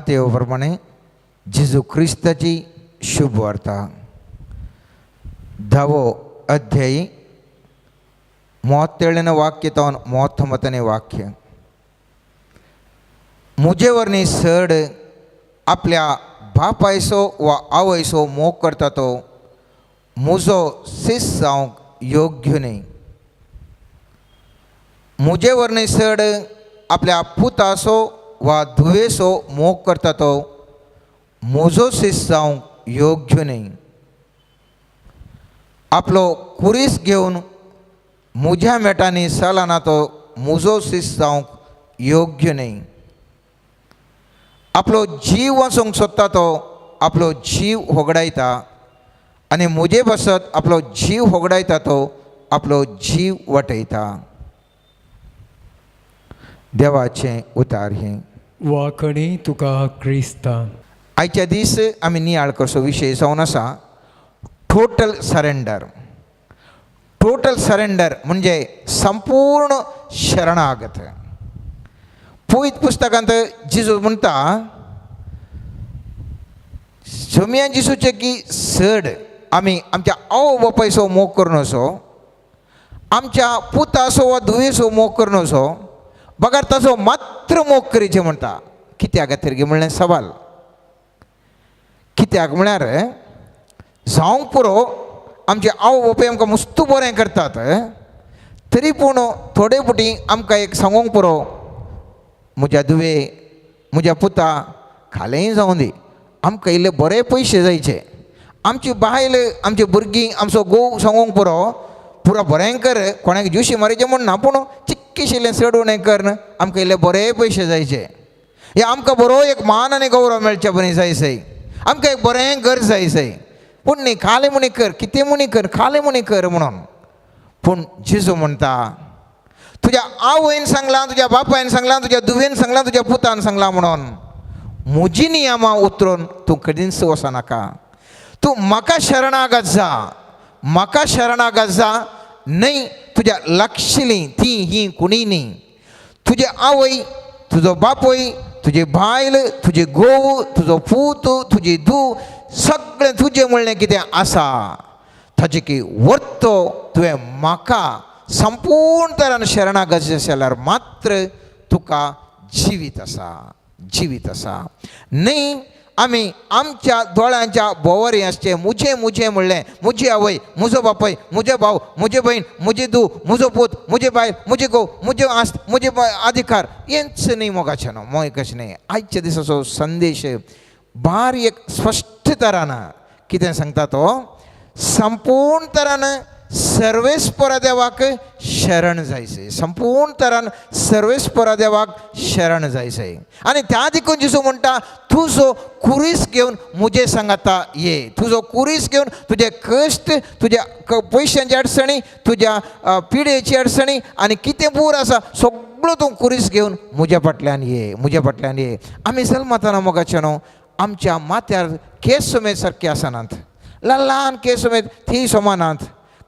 मातेव प्रमाणे जेजू क्रिस्ताची शुभ वार्ता 10వ अध्याय 37ನೇ वाक्य तो 39ನೇ वाक्य. मुजेवरनी सड आपल्या बापायसो वा आवयसो मोग करता तो मुजो शिस जावंक योग्य न्ही. मुजेवरनी सड आपल्या पुतासो वा धुवेसो मोग करता तो मुजो शिस जावंक योग्य न्ही. आपलो कुरीस घेवन मुज्या मेटांनी सालाना तो मुजो शिस जावंक योग्य न्ही. आपलो जीव वाचूंक सोदता तो आपलो जीव होगडायता आनी मुजे बसत आपलो जीव होगडायता तो आपलो जीव वटयता. देवाचें उतार हें. वाकणी तुका क्रिस्ता. आयच्या दीस आमी नियाळ करचो विशय जावन आसा टोटल सरेंडर. टोटल सरेंडर म्हणजे संपूर्ण शरणागत. पवित पुस्तकांत जेजू म्हणटा सोम्यान जिसूचे की सड आमी आमच्या आवय बापायचो मोग करून असो, आमच्या पुताचो वा धुवेचो मोग करून असो, बगार ताचो मात्र मोग करीचे म्हणटा. कित्याक खातीर म्हणलें सवाल. कित्याक म्हळ्यार जावंक पुरो आमचे आवय बापूय आमकां मस्त बरें करतात, तरी पूण थोडे फावटी आमकां एक सांगूंक पुरो म्हज्या धुवे म्हज्या पुता खालेंय जावं दी, आमकां इल्ले बरे पयशे जायचे, आमची बायल आमची भुरगीं आमचो घोव सांगूंक पुरो पुरो बरें कर, कोणाक जुशी मारचें म्हणना पूण चिक्कीशिल्लें चड उणें कर, आमकां इल्ले बरे पयशे जायचे, हे आमकां बरो एक मान आनी गौरव मेळचे बरें जाय सै, आमकां एक बरें घर जाय सै. पूण न्ही खालें म्हणी कर, कितें म्हणी कर, खालें म्हणी कर म्हणून. पूण जेजू म्हणटा तुज्या आवयन सांगलां, तुज्या बापायन सांगलां, तुज्या धुवेन सांगलां, तुज्या पुतान सांगलां म्हणून म्हजी नियमां उतरून तूं कधीच वचनाका. तूं म्हाका शरणागत जा, म्हाका शरणागत जा. न्ही तुज्या लागशिल्लीं ती ही कुणीय न्ही. तुजे आवय, तुजो बापूय, तुजी बायल, तुजे घोव, तुजो पूत, तुजी धूव सगळें तुजें म्हणलें कितें आसा ताची की वर्तो तुवें म्हाका संपूर्ण तरान शरणागत जाल्यार मात्र तुका जिवीत आसा, जिवीत आसा. न्ही आमी आमच्या दोळ्यांच्या बोवारी आसचे मुजे मुजे म्हणलें, म्हजी आवय, म्हजो बापूय, म्हजे भाव, म्हजी भयण, म्हजी धूव, म्हजो पूत, म्हजी बायल, म्हजे घोव, म्हजे आस्त, म्हजे अधिकार हेंच न्ही मोगाचें न्हू, मोय कशें न्ही. आयच्या दिसाचो संदेश बारीक स्पश्ट तरान कितें सांगता तो संपूर्ण तरान सर्वेस्परा देवाक शरण जायचे, संपूर्ण तरान सर्वेस्परा देवाक शरण जायचे. आनी त्या देखून जेजू म्हणटा तुजो कुरीस घेवन मुजे सांगाता ये. तुजो कुरीस घेवन तुजे कश्ट, तुज्या पयशांची अडचणी, तुज्या पिडेची अडचणी आनी कितें पूर आसा सगळो तूं कुरीस घेवन म्हज्या फाटल्यान ये, म्हज्या फाटल्यान ये. आमी जल्मताना मोगाचें न्हू आमच्या माथ्यार केस समेत सारके आसनात, ल्हान ल्हान केस समेत ती समानात,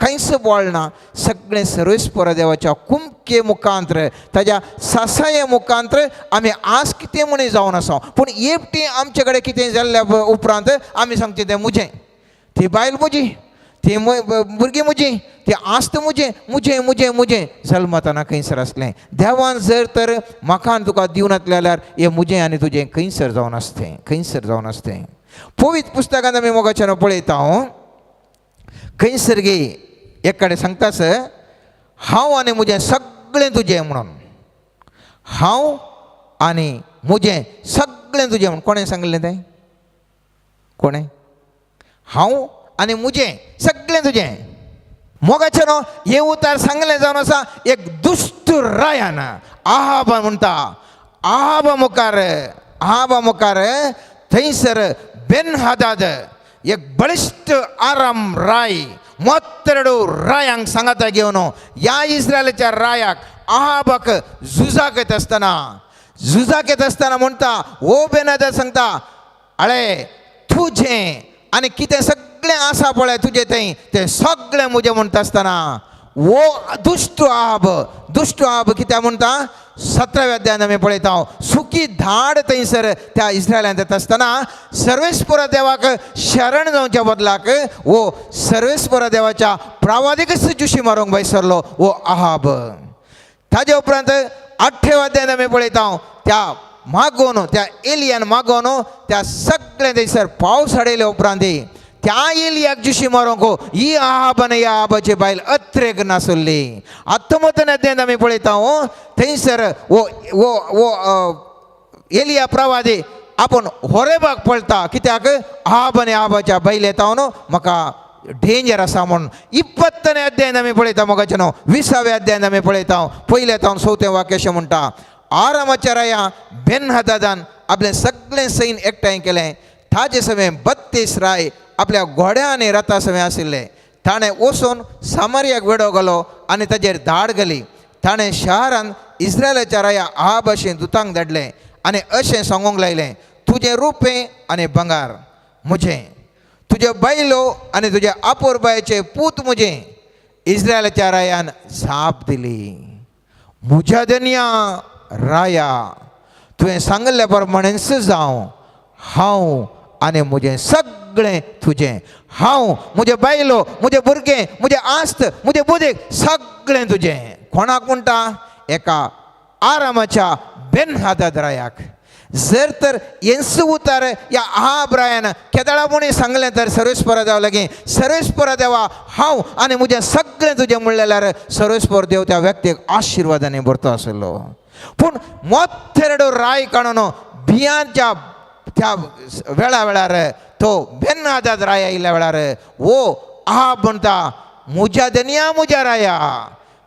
कांयच बोळ ना. सगळें सर्वेस्परा देवाच्या कुमके मुखांतर ताज्या सासाये मुखांतर आमी आज कितें म्हणी जावन आसा. पूण एकटी आमचे कडेन कितें जाल्ल्या उपरांत आमी सांगचे तें मुजें, ती बायल म्हजी, ती भुरगीं म्हजी, ती आस्त मुजें, मुजें मुजें मुजें जल्मताना खंयसर आसलें. देवान जर तर म्हाका आनी तुका दिवन नासलें जाल्यार हें मुजें आनी तुजें खंयसर जावन आसतें, खंयसर जावन आसतें. पवित्र पुस्तकांत आमी मोगाचें पळयता खंयसर गे एक कडेन सांगतास हांव आनी म्हजें सगळें तुजें म्हणून, हांव आनी म्हजें सगळें तुजें म्हणून. कोणें सांगलें तें? कोणें? हांव आनी म्हजें सगळें तुजें. मोगाचें न्हू हें उतार सांगलें जावन आसा एक दुश्ट रायान. आहाब म्हणटा, आहाबा मुखार थंयसर बेन हदाद एक बळिश्ट आराम राय मोत्तरडू रायांक सांगाता घेवन ह्या इस्रायलाच्या रायाक आहाबाक झुजाक येत आसतना म्हणटा ओ बेन हदाद सांगता आळे तुजें आनी कितें सगळें आसा पळय तुजें तें सगळें म्हजें म्हणटा आसतना वो दुष्ट आहाब कित्याक म्हणटा 17व्या अध्यायान आमी पळयता सुकी धाड थंयसर त्या इस्रायलांत येता आसतना सर्वेस्परा देवाक शरण जावच्या बदलाक वो सर्वेस्परा देवाच्या प्रावादिकच जुशी मारूंक भायसरलो वो आहाब. ताजे उपरांत 8व्या अध्यायान आमी पळयता त्या मागोवन त्या एलियान मागोवन त्या सगळे थंयसर पावस हाडयले उपरांत त्या एलियाक जुशी मारूंक ही आहाब आनी ह्या आहाबाची बायल अत्रेक नासुल्ली. 19व्या अध्यायान आमी पळयता थंयसर वो वो वो एलिया प्रवादी आपूण होरेबाग पळता कित्याक आहाब आनी आहाबाच्या बायल येता म्हाका डेंजर आसा म्हणून. 20व्या अध्यायान आमी पळयता मोगाचे न्हू 20व्या अध्यायान आमी पळयता पयले येता 4थें वाक्य अशें म्हणटा आरामाच्या राया बेन हदादान आपलें सगळें सैन एकठांय केलें. ताजे सवें 32 राय आपल्या घोड्या आनी रथा सवें आशिल्ले. ताणें वचून सामर्याक वेडो घालो आनी ताजेर धाड घाली. ताणें शारान इस्रायलाच्या राया आहा भाशेन दुतांक धाडलें आनी अशें सांगूंक लायलें तुजें रुपें आनी भंगार म्हजें, तुज्यो बायलो आनी तुज्या आपोरबायेचें पूत म्हजें. इस्रायलाच्या रायान जाप दिली म्हज्या धन्या राया तुवें सांगले प्रमाणेच जावं हांव आनी म्हजें सगळें तुजें. हांव म्हजे बायलो म्हजे भुरगें म्हजें आस्त म्हजें बुदेक सगळें तुजें. कोणाक म्हणटा एका आरामाच्या बेन हदाद रायाक. जर तर येंसू उतार या आहाब रायान केदाळामुणी सांगलें तर सर्वेस्परा देवा लागीं सर्वेस्परा देवा हांव आनी म्हजें सगळें तुजें म्हणल्यार सर्वेस्पर देव त्या व्यक्तीक आशिर्वादांनी भरतो आसलो. पूण मोत्तेरडो राय काडून बियांच्या त्या वेळार तो बेन हदाद राय आयिल्ल्या वेळार वो आहाब म्हणटा म्हज्या धन्या म्हज्या राया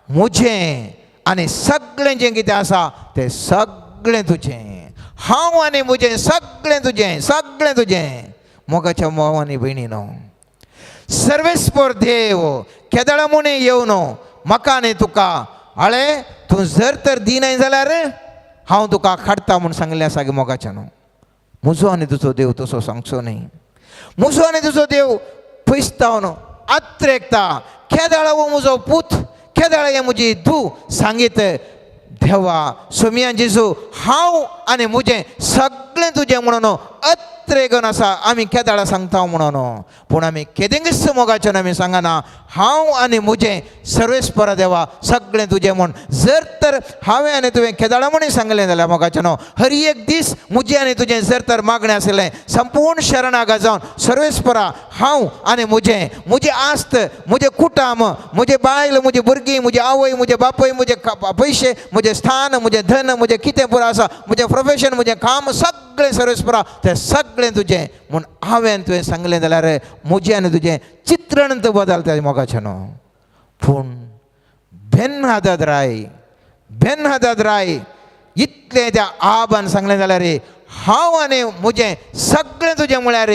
म्हजें आनी सगळें जें कितें आसा तें सगळें तुजें. हांव आनी म्हजें सगळें तुजें सगळें तुजें. मोगाच्या मोव आनी भयणीनो सर्वेस्पर देव केदाळा म्हूण येवन म्हाका आनी तुका हळे तूं जर तर दिनाय जाल्यार हांव तुका काडटा म्हूण सांगलें आसा गे मोगाच्या न्हू. म्हजो आनी तुजो देव तसो सांगचो न्ही. म्हजो आनी तुजो देव पयसतावन आत्रेकता केदाळा हो म्हजो पूत केदाळा हें म्हजी धू सांगीत देवा सोमियान जेजू हांव आनी म्हजें सगळें तुजें म्हणून अत्रेगन आसा आमी केदाळा सांगता म्हणून. पूण आमी केदेंगच मोगाच्यान आमी सांगना हांव आनी म्हजें सर्वेस्परा देवा सगळें तुजें म्हूण. जर तर हांवें आनी तुवें केदाळा म्हणून सांगलें जाल्यार मोगाच्यान हर एक दीस म्हजें आनी तुजें जर तर मागणें आसलें संपूर्ण शरणागत जावन सर्वेस्परा हांव आनी म्हजें आस्त म्हजें कुटुंब म्हजें बायल म्हजीं भुरगीं म्हजी आवय म्हजे बापय म्हजे पयशे म्हजें स्थान म्हजें धन म्हजें कितें पुरो आसा म्हजें प्रोफेशन म्हजें काम सगळें सर्वेस्परा तें सगळें तुजें म्हूण हांवें तुवें सांगलें जाल्यार म्हजें आनी तुजें चित्रण बदलता मोगाचें न्हू. पूण बेन हदाद राय इतलें त्या आहाबान सांगलें जाल्यार हांव आनी म्हजें सगळें तुजें म्हळ्यार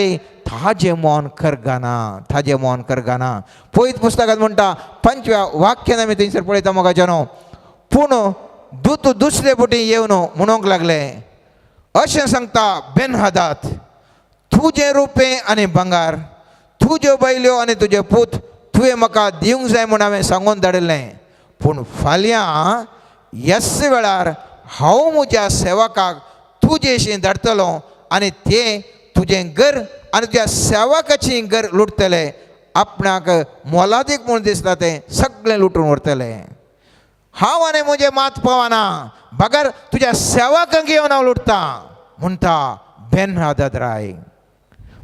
ताजें मन करगाना. पयत पुस्तकांत म्हणटा 5व्या वाक्यान आमी थंयसर पळयता मोगाचें न्हू. पूण दूत दुसरे बोटी येवन म्हणूंक लागलें अशें सांगता बेन हदाद तुजें रुपें आनी भंगार तुज्यो बायल्यो आनी तुजें पूत तुवें म्हाका दिवंक जाय म्हूण हांवें सांगून धाडिल्लें. पूण फाल्यां ह्याच वेळार हांव म्हज्या सेवकाक तुजे इशीं धाडटलो आनी ते तुजें घर आनी तुज्या सेवकाचीं घर लुटतले. आपणाक मोलादीक म्हूण दिसता तें सगळें लुटून व्हरतले. हांव आनी म्हजें मात पावना बगर तुज्या सेवकांक येवन हांव लुटता म्हणटा बेन हदाद राय.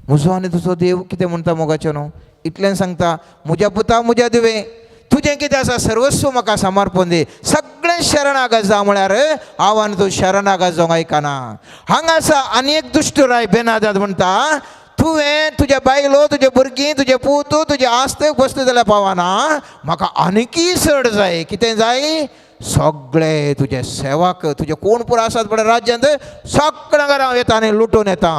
म्हजो आनी तुजो देव कितें म्हणटा मोगाचें न्हू. इतलें सांगता म्हज्या पुता म्हज्या दुवे तुजें कितें आसा सर्वस्व म्हाका समर्पण दी. सगळें शरणागत जा म्हळ्यार हांव आनी तूं शरणागत जावंक आयकना. हांगा आसा आनी एक दुश्ट राय बेन हदाद म्हणटा तुवें तुज्या बायलो तुजे भुरगीं तुजे पूत तुजे आस्त वस्त जाल्यार पावना म्हाका आनीकय चड जाय. कितें जाय सगळे तुजे सेवक तुजे कोण पुरो आसात पळय राज्यांत सगळ्यांक हांव येता आनी लुटून येता.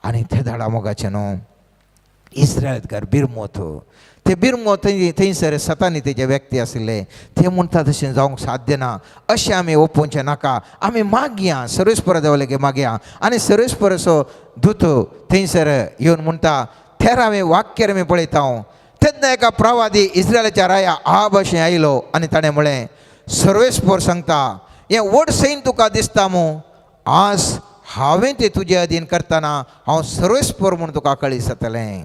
आनी ते धाडा मोगाचें न्हू इस्रायलकार बिरमोत ते बिरमोत थंयसर सतानी तेजे व्यक्ती आशिल्ले. ते म्हणटा तशें जावंक साध्य ना. अशें आमी ओपोवचें नाका. आमी मागया सर्वेस्परा देवा लागीं मागया. आनी सर्वेस्पराचो दूत थंयसर येवन म्हणटा 13वें वाक्यार आमी पळयता तेन्ना एका प्रवादी इस्रायलाच्या राया आ भाशेन आयलो आनी ताणें म्हळें सर्वेस्पोर सांगता हें व्हड सैन तुका दिसता मू आज हांवें तें तुजे अधीन करतना हांव सर्वेस्पोर म्हूण तुका कळीस जातलें.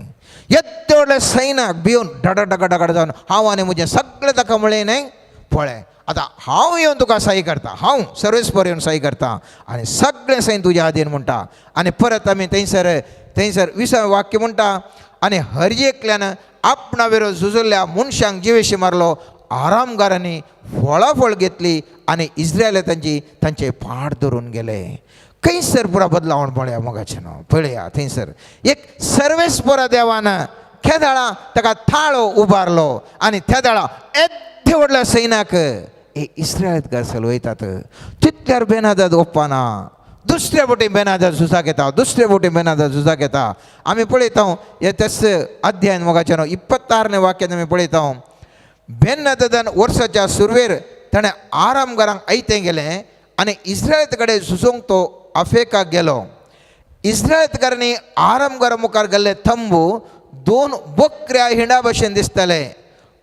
येद्दे व्हडल्या सैनाक भिवन डगड जावन हांव आनी म्हजें सगळें ताका म्हळें न्हय पळय आतां हांव येवन तुका सही करता, हांव सर्वेस्पोर येवन सही करता आनी सगळें सैन तुज्या अधीन म्हणटा. आनी परत आमी थंयसर 20वें वाक्य म्हणटा आनी हर एकल्यान आपणा विरोध झुजल्ल्या मनशांक जिवेशी मारलो. आरामगारांनी फळाफळ घेतली आनी इस्रायले तांचे पाड धरून गेले. खंयसर पुरा बदलावण पळया मोगाचें न्हू. पळया थंयसर एक सर्वेस्पोरा देवान खेदाळा ताका थाळो उबारलो आनी त्या दाळा येद्दे व्हडल्या सैनाक इस्रायलांत घालसले वयतात. तितल्यार बेनादाद ओप्पाना. दुसऱ्या बोटीन बेनादाद झुजाक येता, दुसऱ्या बोटीन बेनादाद झुजाक येता. आमी पळयता हे तेच अध्यायन मोगाचें न्हू 26वें वाक्यान आमी पळयता बेनादादान वर्साच्या सुरवेर ताणें आरामगारांक आयतें गेलें आनी इस्रायला कडेन झुजोंक तो अफेकाक गेलो. इस्रायलांतकारांनी आरामगारा मुखार गेल्ले तंबू 2 बकऱ्या हिंडा भशेन दिसताले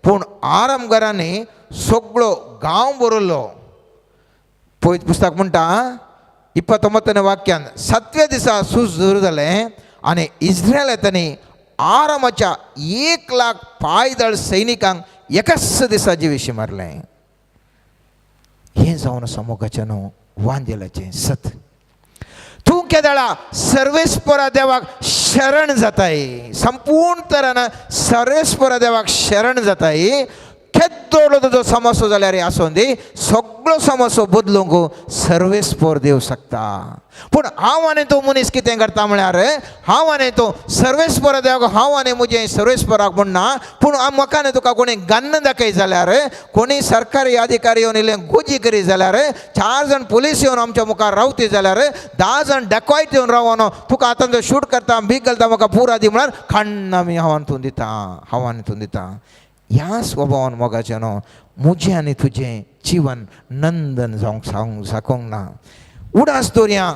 पूण आरामगारांनी सगळो गांव भरलो. पळयत पुस्तक म्हणटा 29वें वाक्यान 7व्या दिसा सूज सुरू जालें आनी इस्रायलांनी आरामाच्या 1,00,000 पायदळ सैनिकांक एकाच दिसा जिवेशी मारलें. हें जावन आसा मोगाचें न्हू वांदेलाचें सत. तूं केदाळा सर्वेस्पोरा देवाक शरण जाताय, संपूर्ण तरान सर्वेस्पोरा देवाक शरण जाताय. केद्दो तुजो समस्या जाल्यार आसूं दी सगळो समस्या बदलूंक सर्वेस्पोर देव शकता. पूण हांव आनी तूं मनीस कितें करता म्हळ्यार हांव आनी तूं सर्वेस्पोरा देवाक हांव आनी म्हजें सर्वेस्पोराक म्हणना पूण म्हाका आनी तुका कोणी गन्न दाखय जाल्यार कोणी सरकारी अधिकारी येवन इल्लें गोजी करी जाल्यार 4 जाण पुलीस येवन आमच्या मुखार रावती जाल्यार 10 जाण डेकॉयट येवन रावन तुका आतां जो शूट करता भीक घालता म्हाका पुरा दी म्हळ्यार खण्ण आमी हांव आनी तूं दिता. ह्या स्वभावान मोगाचें न्हू म्हजें आनी तुजें जीवन नंदन जावंक साकोंक ना. उडास दवरया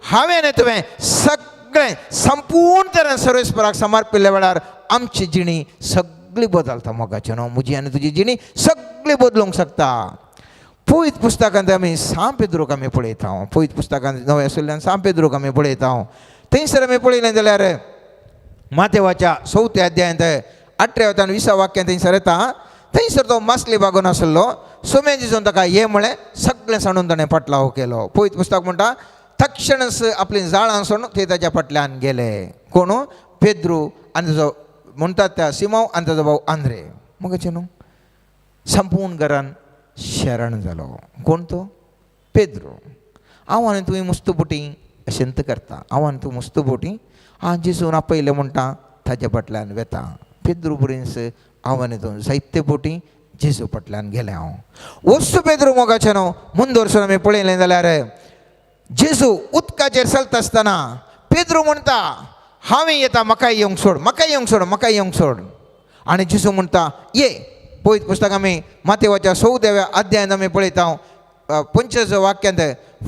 हांवें आनी तुवें सगळें संपूर्ण तरेन सर्वेस्पराक समर्पिल्ल्या वेळार आमची जिणी सगळी बदलता मोगाचें न्हू. म्हजी आनी तुजी जिणी सगळी बदलूंक शकता. पळयत पुस्तकांत आमी सांत पेद्रूक आमी पळयता. पळयत पुस्तकांत नवे आशिल्ल्यान सांत पेद्रूक आमी पळयता. थंयसर आमी पळयलें जाल्यार मातेवाच्या 4व्या अध्यायांत 18 आनी 20 वाक्यान थंयसर येता. थंयसर तो मासली बागोवन आसलो. सोम्यान जिजोन ताका ये म्हळें सगळें सांडून ताणें पटलाव केलो. पळयत पुस्तक म्हणटा तक्षणच आपली जाळां सोडून ते ताच्या फाटल्यान गेले. कोण पेद्रू आनी ताजो म्हणटात त्या सिमोव आनी ताजो भाव आंद्रे. मोगाचें न्हू संपूर्ण घरान शरण जालो. कोण तो पेद्रू. हांव आनी तुवें मुस्तबोटी अशेंत करता. हांव आनी तूं मुस्तबोटी जेजून आपयलें म्हणटा ताच्या फाटल्यान वेता. पेद्रू बरींस हांव आनी तूं जायते बोटी जेजू फाटल्यान गेलें. हांव वस्तू पेद्रू मोगाचें न्हू मुंद वरसून आमी पळयलें जाल्यार जेजू उदकाचेर चलता आसतना पेद्रू म्हणटा हांवें येता म्हाका येवंक सोड. आनी जेजू म्हणटा ये. पळयत पुस्तक आमी मातेवाच्या 4व्या अध्यायान आमी पळयता 25 वाक्यांत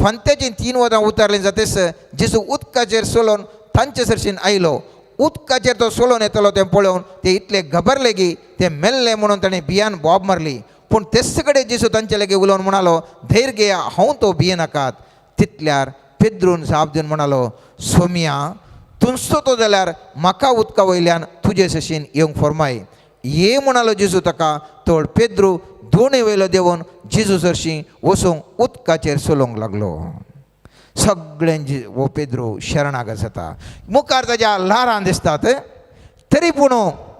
फंत्याचीं 3 वरां उतरलीं जातेस जेजू उदकाचेर चलोवन तांचे सरशीन आयलो. उदकाचेर तो चलोवन येतलो तें पळोवन ते इतले घबरले की ते मेल्ले म्हणून ताणें भियान बोब मारली. पूण तेच कडेन जेजू तांचे लागीं उलोवन म्हणालो धैर्य घेया हांव तो भियेनाकात. तितल्यार पेद्रून जाप दिवन म्हणालो सोम्या तूं सोतो जाल्यार म्हाका उदका वयल्यान तुजे सशीन येवंक फर्माय. ये म्हणालो जेजू ताका. तोड पेद्रू दोणी वयलो देंवून जेजू सरशीं वचूंक उदकाचेर चलोवंक लागलो. सगळ्यांची वो पेद्रू शरणागत जाता. मुखार ताच्या ल्हारां दिसतात तरी पूण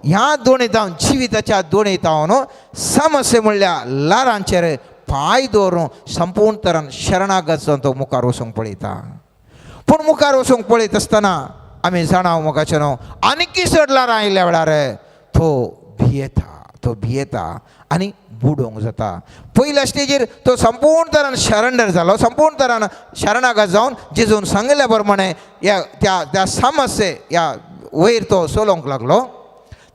ह्या दोणें जावन जिविताच्या दोणें जावन समस्या म्हणल्या ल्हारांचेर पांय दवरून संपूर्ण तरान शरणागत जावन तो मुखार वचूंक पळयता. पूण मुखार वचूंक पळयत आसतना आमी जाणाव मोगाचें न्हू आनीक चड ल्हारां आयिल्ल्या वेळार तो भियेता आनी बुडोवंक जाता. पयल्या स्टेजीर तो संपूर्ण तरान शरणर जालो. संपूर्ण तरान शरणागत जावन जेजून सांगिल्ल्या प्रमाणे त्या समस्ये ह्या वयर तो चलोवंक लागलो.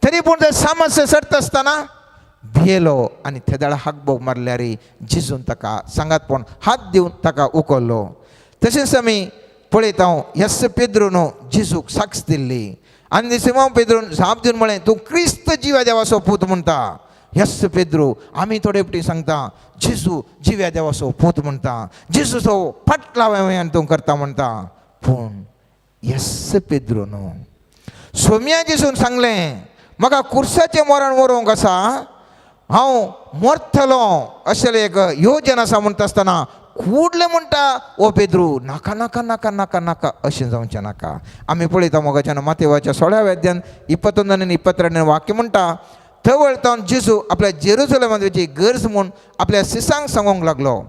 तरी पूण ते समस्या सरता आसतना भियेलो आनी ते दाळ हाकबोक मारल्यार जेजून ताका सांगातपण हात दिवन ताका उखल्लो. तशेंच आमी पळयता ह्याच पेद्रून जेजूक साक्ष दिल्ली आनी सिमोन पेद्रून जाप दिवन म्हळें तूं क्रिस्त जिव्या देवाचो पूत म्हणटा. यस पेद्रू, आमी थोडे फावटी सांगता जेजू जिव्या देवाचो पूत म्हणटा, जेजूचो फाटला वयान तूं करता म्हणटा. पूण यस पेद्रू न्हू, सोम्या जेजून सांगलें म्हाका कुर्साचें मरण व्हरूंक आसा, हांव मरतलो अशें एक योजन आसा म्हणटा आसतना कूडले म्हणटा ओ पेद्रू नाका नाका नाका नाका नाका अशें जावचें नाका. आमी पळयता मोगाच्यान मातेवाच्या 16व्या अध्यायान 21 आनी 22 वाक्य म्हणटा, थंय वळतावन जेजू आपल्या जेरुसलेमांत वची गरज म्हूण आपल्या सिसांक सांगूंक लागलो.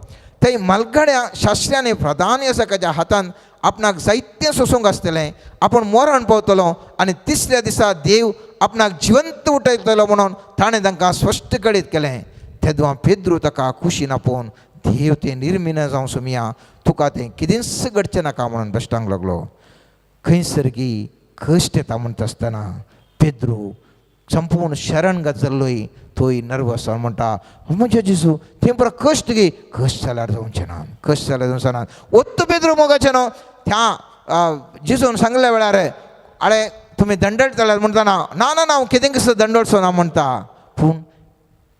थंय मालगाड्या शास्त्र्यांनी प्रधान याजकाच्या हातान आपणाक जायतें सोसूंक आसतलें, आपूण मरण पावतलो आनी तिसऱ्या दिसा देव आपणाक जिवंत उठयतलो म्हणून ताणें तांकां स्पश्ट कळीत केलें. तेदवा पेद्रू ताका कुशीन आपोवन देव तें निर्मिना जावं सोमिया तुका तें कितेंच घडचें नाका म्हणून बेश्टांक लागलो. खंयसर की कश्ट येता म्हणटा आसतना पेद्रू संपूर्ण शरण जाल्लोय थंय नर्वस जावन म्हणटा म्हणजे जेजू तें बरो कश्ट गे, कश्ट जाल्यार जावचें ना, कश्ट जाल्यार जावचें ना. ओत्त पेद्रू मोगाचें न्हू, त्या जेजून सांगल्या वेळार आळे तुमी दंडट जाल्यार म्हणटा ना ना ना हांव कितें कसो दंडोटचो ना म्हणटा. पूण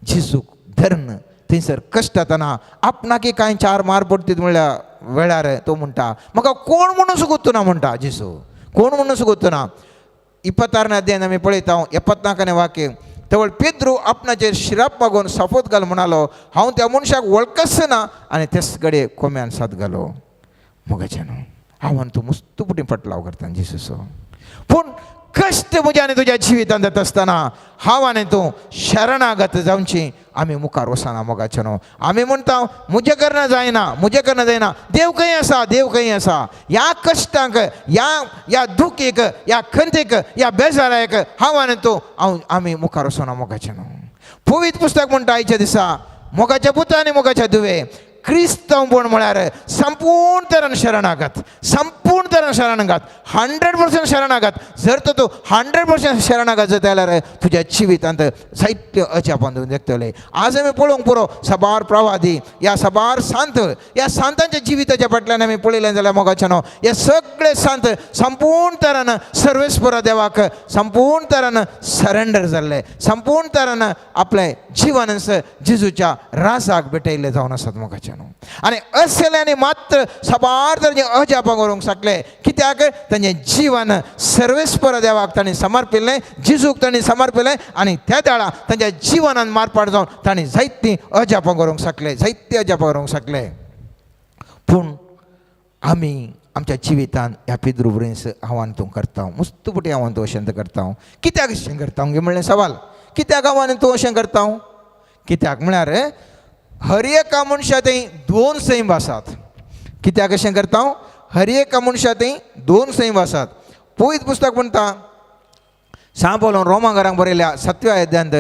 जेजूक धर्न थंयसर कश्ट जाताना आपणाकी कांय 4 मार पडटीत म्हणल्या वेळार तो म्हणटा म्हाका कोण म्हणून सुगोत्तो ना म्हणटा जेजू, कोण म्हणून सुगोत्तो ना. 26 अध्यायान आमी पळयता 74 वाक्य, तेवळ पेद्रू आपणाचेर शिराप मागून साफोत घाल म्हणालो, हांव त्या मनशाक वळखच ना आनी तेच घडये कोम्यान साथ घालो. मोगाचें न्हू, हांव तूं मुस्तुपुटी फटलाव करता जेजूचो. पूण कश्ट म्हज्या आनी तुज्या जिवितांत जाता आसतना हांव आनी तूं शरणागत जावची आमी मुखार वचना. मोगाचें न्हू, आमी म्हणटा म्हजे कडल्यान जायना, म्हजे कडल्यान जायना, देव खंय आसा, देव खंय आसा. ह्या कश्टांक, ह्या दुखीक, ह्या खंतीक, ह्या बेजाराक हांव आनी तूं आमी मुखार वचना. मोगाचें न्हू, पवित्र पुस्तक म्हणटा आयच्या दिसा मोगाच्या पुता आनी मोगाच्या दुवे क्रिस्तव म्हूण म्हळ्यार संपूर्ण तरेन शरणागत, संपूर्ण तरेन शरणागत, 100% शरणागत. जर तर तूं 100% शरणागत जाता जाल्यार तुज्या जिवितांत जायत्यो अजापां देखतले. आज आमी पळोवंक पुरो सबार प्रवादी, ह्या सबार सांत, ह्या सांतांच्या जिविताच्या फाटल्यान आमी पळयलें जाल्यार मोगाचें न्हू, हे सगळे सांत संपूर्ण तरेन सर्वेस्पर देवाक संपूर्ण तरेन सरेंडर जाल्ले, संपूर्ण तरेन आपलें जिवन जेजूच्या राजाक भेटयल्ले जावन आसात. मोगाचें आनी असल्यांनी मात्र सबार तरेचे अजापां करूंक शकले. कित्याक तांचें जीवन सर्वेस्पर देवाक तांणी समर्पिल्लें, जेजूक तांणी समर्पिल्लें आनी त्या वेळा तांच्या जिवनान मारपाट जावन तांणी जायतीं अजापां करूंक शकले, जायतीं अजापां करूंक शकले. पूण आमी आमच्या जिवितांत ह्या पेद्रू बरेंच आव्हान तूं करता, मुस्तुपुटी आव्हान तूं अशें करता. कित्याक अशें करता गे म्हणलें सवाल, कित्याक आव्हान तूं अशें करता? कित्याक म्हळ्यार हर एका मनशा थंय 2 सैम आसात. कित्याक अशें करता? हर एका मनशा थंय 2 सैम आसात. पवित्र पुस्तक म्हणटा सांत पौलान रोमाकारांक बरयल्या 7व्या अध्यायांत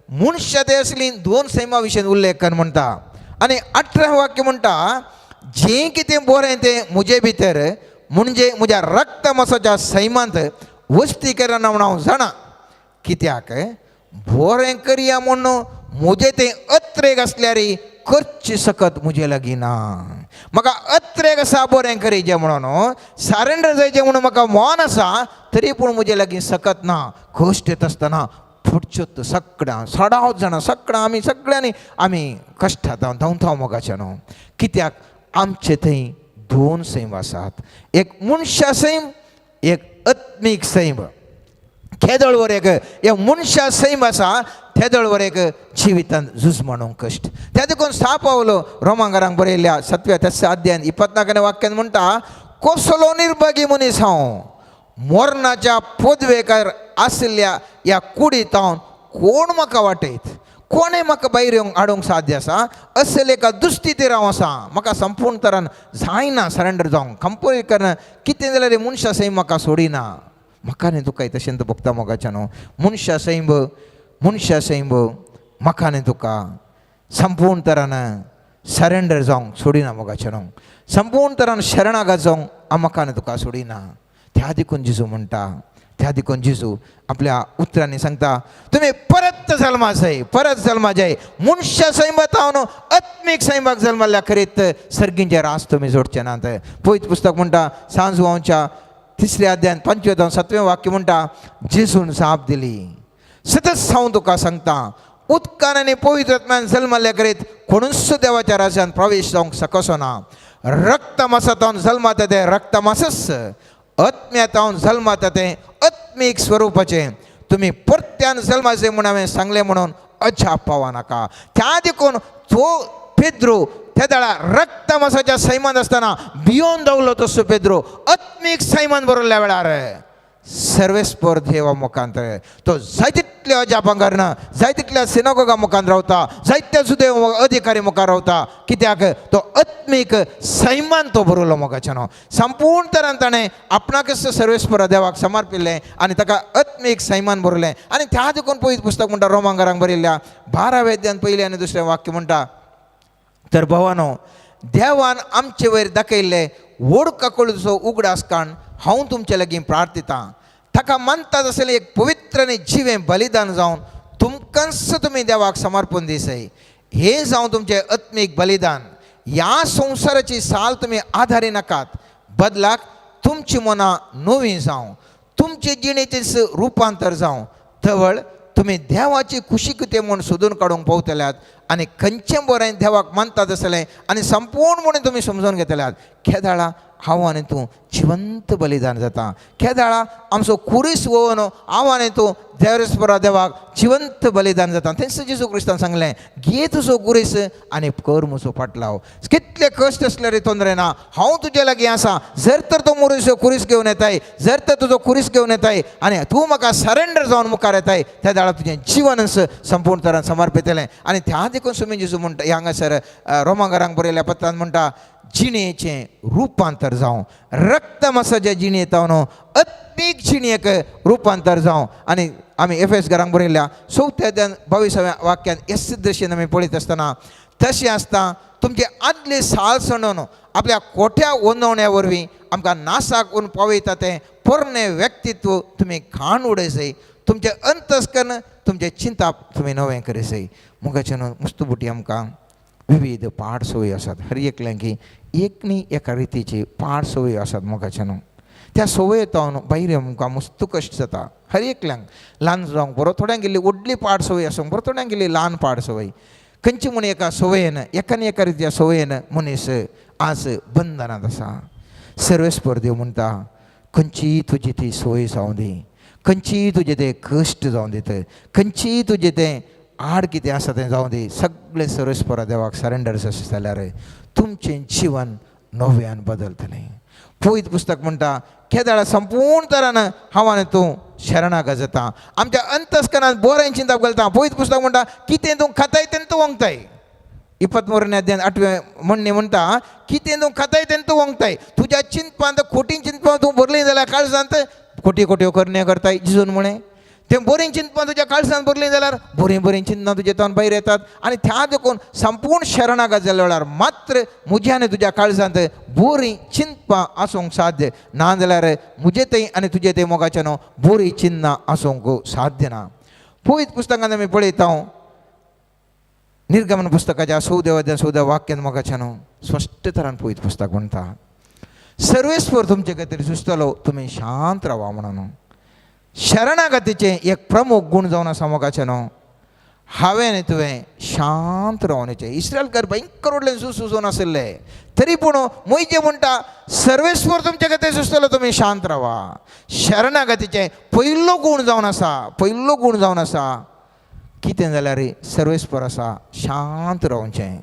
मनशा थंय असली 2 सैमा विशीं उल्लेख कर म्हणटा. आनी 18 वाक्य म्हणटा जें कितें बरें तें म्हजे भितर म्हणजे म्हज्या रक्त मांसाच्या सैमांत वस्ती करना म्हूण हांव जाणा. कित्याक बरें करया म्हूण म्हजें तें अत्रेक आसल्यार करचे सकत म्हजे लागीं ना. म्हाका अत्रेक आसा बरें करीचें म्हणून, सरेंडर जायचें म्हणून म्हाका मन आसा, तरी पूण म्हजे लागीं सकत ना. कश्ट येता आसतना फुडच्योत सगळ्यां 16 जाणां सगळ्यां आमी सगळ्यांनी आमी कश्टांत धांवता. मोगाचें न्हू, कित्याक आमचे थंय 2 सैम आसात. एक मनशा सैम, एक आत्मीक सैम. खेदळवर एक हे मनशा सैम आसा, खेदळवर एक जिवितांत झूज म्हणूंक कश्ट. त्या देखून सांत पौल रोमाकारांक बरयल्या 7व्या अध्यायान 24 वाक्यान म्हणटा कसलो निर्भागी मनीस हांव, मरणाच्या पदवेकार आशिल्ल्या ह्या कुडींत हांव कोण म्हाका वाटयत, कोणें म्हाका भायर येवंक हाडूंक साध्य आसा. असले एका दुस्थितीर हांव आसा. म्हाका संपूर्ण तरान जायना सरेंडर जावंक, कंपनी करना. कितें जाल्यार मनशा सैम म्हाका सोडिना. म्हाका न्ही तुका तशें भोगता. मोगाचें न्हू, मनशा सैम म्हाका न्ही तुका संपूर्ण तरान सरेंडर जावंक सोडिना. मोगाचें न्हू, संपूर्ण तरान शरणागत जावंक म्हाका न्ही तुका सोडिना. त्या देखून जेजू म्हणटा, त्या देखून जेजू आपल्या उतरांनी सांगता तुमी परत जल्मा जाय, परत जल्मा जाय. मनशा सैमात हांव न्हू आत्मीक सैमाक जल्माल्या खरीत सर्गींचे रास तुमी जोडचे नात. पवित्र पुस्तक म्हणटा सांजुवांच्या तिसऱ्या अध्यायान 25 7वें वाक्य म्हणटा जेसून जाप दिली सतत हांव तुका सांगता उदकान आनी पवित्र आत्म्यान जल्मल्या करीत कोणूच देवाच्या राज्यांत प्रवेश जावंक शकचो ना रक्त मांसांत जल्मात ते रक्त मांसच आत्म्यांत जल्मात ते आत्मीक स्वरूपाचे तुम्ही परत्यान जल्माचे म्हूण हांवें सांगलें म्हणून अजाप पावा नाका त्या देखून तो पेद्रू त्या दाळा रक्त मांसाच्या सैमान आसतना भियोन धांवलो तसो पेद्रू आत्मीक सैमान बरोवल्या वेळार सर्वेस्पर देवा मुखांतर तो जाय तितल्या अजापां करना जाय तितल्या सिनागोगा मुखांत रावता जायत्या सुदैव अधिकारी मुखार रावता कित्याक तो आत्मीक सैमान तो बरोवलो मोगाच्यानो संपूर्ण तरान ताणें आपणाकच सर्वेस्पर देवाक समर्पिल्लें आनी ताका आत्मीक सैमान बरयलें आनी त्या देखून पयलीं पुस्तक म्हणटा रोमांकारांक बरयल्या 12व्या अध्यायान पयलें आनी दुसरें वाक्य म्हणटा तर भवानो देवान आमचे वयर दाखयल्ले व्हड काकूळचो उगडास काण हांव तुमचे लागीं प्रार्थितां ताका मानता आसलें एक पवित्र आनी जिवें बलिदान जावन तुमकांच तुमी देवाक समर्पण दिसय हे जावं तुमचें आत्मीक बलिदान ह्या संवसाराची साल तुमी आधारी नाकात बदलाक तुमची मनां नवीं जावं तुमचे जिणेचें रुपांतर जावं धवळ तुमी देवाची खुशी कितें म्हूण सोदून काडूंक पावतल्यात आनी खंयचें बरें देवाक मानतात आसलें आनी संपूर्ण म्हणून तुमी समजून घेतल्यात केदाळा हांव आनी तूं जिवंत बलिदान जाता केदाळा आमचो कुरीस वोवन हांव आनी तूं देवरेस्परा देवाक जिवंत बलिदान जाता थंयच जेजू क्रिस्तान सांगलें घे तुजो कुरीस आनी कर म्हजो फाटलाव कितले कश्ट असले रे तोंदरे ना हांव तुजे लागीं आसा जर तर तूं मुरीस कुरीस घेवन येताय जर तर तुजो कुरीस घेवन येताय आनी तूं म्हाका सरेंडर जावन मुखार येताय त्या दाळा तुजें जिवन संपूर्ण तरान समर्पितलें आनी त्या देखून सुमी जेजू म्हणटा हांगासर रोमांकारांक बरयल्या पत्रांत म्हणटा जिणेचें रुपांतर जावं रक्त मांसाच्या जिणेंत न्हू आत्मीक जिणेक रुपांतर जावं आनी आमी एफेसकारांक बरयल्या 4 अध्यायान 22व्या वाक्यान ह्याच दशेन आमी पळयत आसतना तशें आसता तुमचे आदले साल सणून आपल्या खोट्या वंदवण्या वरवीं आमकां नासाक ऊन पावयता तें पोरणे व्यक्तित्व तुमी घाण उडयसय तुमचें अंतस्करण तुमचें चिंता तुमी नवें करिसय मुखाचे न्हू मुस्तुबुटी आमकां विविध पाड सवयी आसात हर एकल्यां की एक न्ही एका रितीची पाड सवयी आसात मोगाचे न्हू त्या सवयेत भायर आमकां मस्त कश्ट जाता हर एकल्यांक ल्हान जावंक बरो थोड्यांक गेल्ली व्हडली पाड सवय आसूंक बरो थोड्यांक गेल्ली ल्हान पाड सवय खंयची म्हूण एका सवयेन एकान एका रितीच्या सवयेन मनीस आज बंधनांत आसा सर्वेस्पर देव म्हणटा खंयची तुजी ती सवय जावं दी खंयची तुजें तें कश्ट जावं दित खंयची तुजें तें आड कितें आसा तें जावं दी सगळें सर्वेस्परा देवाक सरेंडर जाल्यार तुमचें जिवन नव्यान बदलतलें पवित्र पुस्तक म्हणटा केदाळा संपूर्ण तरान हांव आनी तूं शरणागत जाता आमच्या अंतस्करणांत बरें चिंता घालता पवित्र पुस्तक म्हणटा कितें तूं खाताय तें तूं वंगताय 23 अध्यायान 8वें म्हणणें म्हणटा कितें तूं खाताय तें तूं वंगताय तुज्या चिंतपांत खोटी चिंतपां तूं भरलीं जाल्यार काळजांत खोटी खोट्यो करण्यो करताय जिजून म्हणे तें बरें चिंतपां तुज्या काळजांत भरलीं जाल्यार बरें चिंतनां तुजे तोंड भायर येतात आनी त्या देखून संपूर्ण शरणागत जाल्या वेळार मात्र म्हज्या आनी तुज्या काळजांत बरीं चिंतपां आसूंक साध्य ना जाल्यार म्हजे थंय आनी तुजे थंय मोगाचे न्हू बरीं चिंतनां आसूंक साध्य ना पवित्र पुस्तकांत आमी पळयता निर्गमन पुस्तकाच्या 14 अध्याय 14 वाक्यान मोगाचे न्हू स्पश्ट तरान पवित्र पुस्तक म्हणटा सर्वेस्वर तुमचे खातीर सुचतलो तुमी शांत रावा म्हणून शरणागतीचें एक प्रमुख गूण जावन आसा मोगाचे न्हू हांवें तुवें शांत रावनेचें इस्रायलकार भयंकर व्हडलें सुसून आशिल्ले तरी पूण मोइजे म्हणटा सर्वेस्वर तुमचे खातीर सुचतलो तुमी शांत रावा शरणागतीचें पयलो गूण जावन आसा कितें जाल्यार सर्वेस्पर आसा शांत रावचें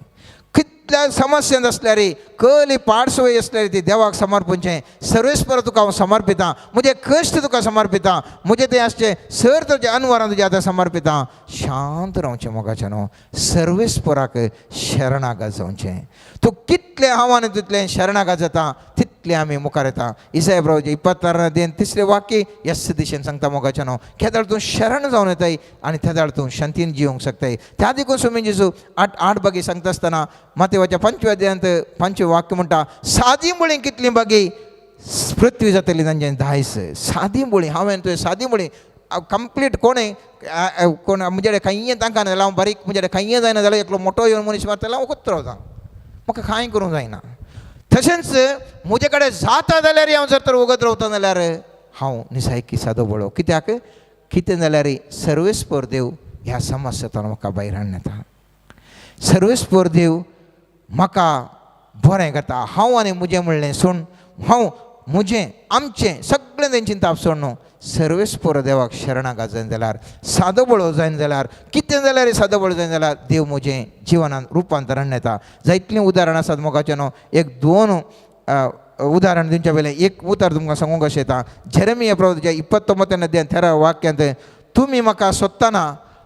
कितल्या समस्यांत आसल्यार कसली पाड सवय आसल्यार ती देवाक समर्पणचें सर्वेस्पर तुका हांव समर्पितां म्हजे कश्ट तुका समर्पितां म्हजें तें आसचें सर तुजें अनवरां तुजें आतां समर्पितां शांत रावचें मोगाचें न्हू सर्वेस्पराक शरणागत जावचें तूं कितलें आव्हान तितलें शरणागत जाता तितलें आमी मुखार येता इसाया प्रभूचें 26 अध्यायान 3 वाक्य ह्याच दिशेन सांगता मोगाचें न्हू केदाळ तूं शरण जावन येताय आनी त्या तूं शांतीन जिवंक शकताय त्या देखून सुमी जेजू 8 बागी सांगता आसतना मातेवाच्या 5 अध्यायांत 5 वाक्य म्हणटा सादी मुळी कितली बागी पृथ्वी जातली तांचें दायस सादी मुळी हांवें तुवें सादी मुळी कंप्लीट कोणें कोण म्हजे कडेन खंय तांकां जाल्यार हांव बारीक म्हजे कडेन खंय जायना जाल्यार एकलो मोठो येवन मनीस मारता जाल्यार हांव कुत्रो रावता म्हाका कांय करूंक जायना तशेंच म्हजे कडेन जाता जाल्यार हांव जर तर वगत रावता जाल्यार हांव निसायकी सादो बळो. कित्याक कितें जाल्यार सर्वेस्पर देव ह्या समस्येंतल्यान म्हाका भायर हाडून येता. सर्वेस्पर देव म्हाका बरें करता. हांव आनी म्हजें म्हणलें सोड, हांव म्हजें आमचें सगळें तेंची ताप सोड न्हू. सर्वेस्पर देवाक शरणागत जायन जाल्यार, सादो बळो जायन जाल्यार, कितें जाल्यार सादो बळो जायन जाल्यार देव म्हजें जिवनांत रुपांतरण येता. जायतलीं उदाहरणां आसात मोगाचें न्हू. एक दोन उदाहरण दिवच्या पयलें एक उतर तुमकां सांगूंक अशें येता. जेरेमिया प्रवक्त्याच्या 29 अध्यायान 13 वाक्यांत, तुमी म्हाका सोदतना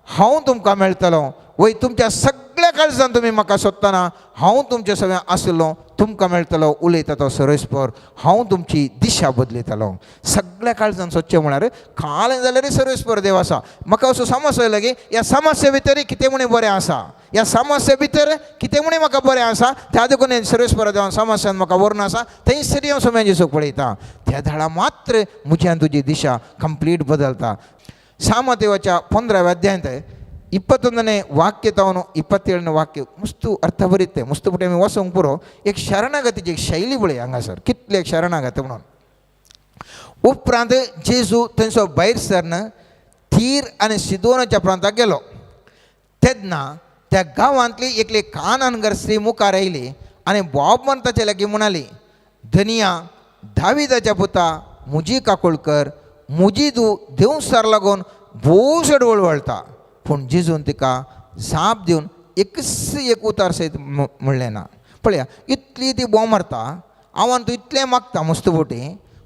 हांव तुमकां मेळटलो, वय तुमच्या सगळ्या काळजान तुमी म्हाका सोदतना हांव तुमचें सगळें आसलो तुमकां मेळटलो. उलयता तो सर्वेस्पर, हांव तुमची दिशा बदलयतलो. सगळ्या काळजान सोदचें म्हळ्यार काळें जाल्यार सर्वेस्पर देव आसा. म्हाका असो समस्या येयलो की ह्या समस्ये भितर कितें म्हणे बरें आसा, ह्या समस्ये भितर कितें म्हणे म्हाका बरें आसा, त्या देखून सर्वेस्पर देवान समस्यान म्हाका व्हरून आसा थंयसर हांव सोम्या जेसूक पळयता. त्या धाडा मात्र म्हजी आनी तुजी दिशा कंप्लीट बदलता. सामातेवाच्या 15व्या अध्यायांत 21ನೇ वाक्य तावन 27ನೇ वाक्य मस्तू अर्थभरीत ते मस्त पुटे आमी वचोंक पुरो. एक शरणागतीची एक शैली पळय हांगासर कितले एक शरणागत म्हणून. उपरांत जेजू थंयसर भायर सरन तीर आनी सिदोनाच्या प्रांताक गेलो. तेन्ना त्या गांवांतली एकली कानानगर स्त्री मुखार आयली आनी बोबमान ताचे लागीं म्हणाली, धनिया दाविदाच्या पुता म्हजी काकूळ कर, म्हजी तूं देवसार लागून भोवसड वळवळटा. पूण जेजून तिका जाप दिवन एक उतार सयत म्हणलें ना. पळया इतली ती बोम मारता, हांव तूं इतलें मागता मस्त बोटी,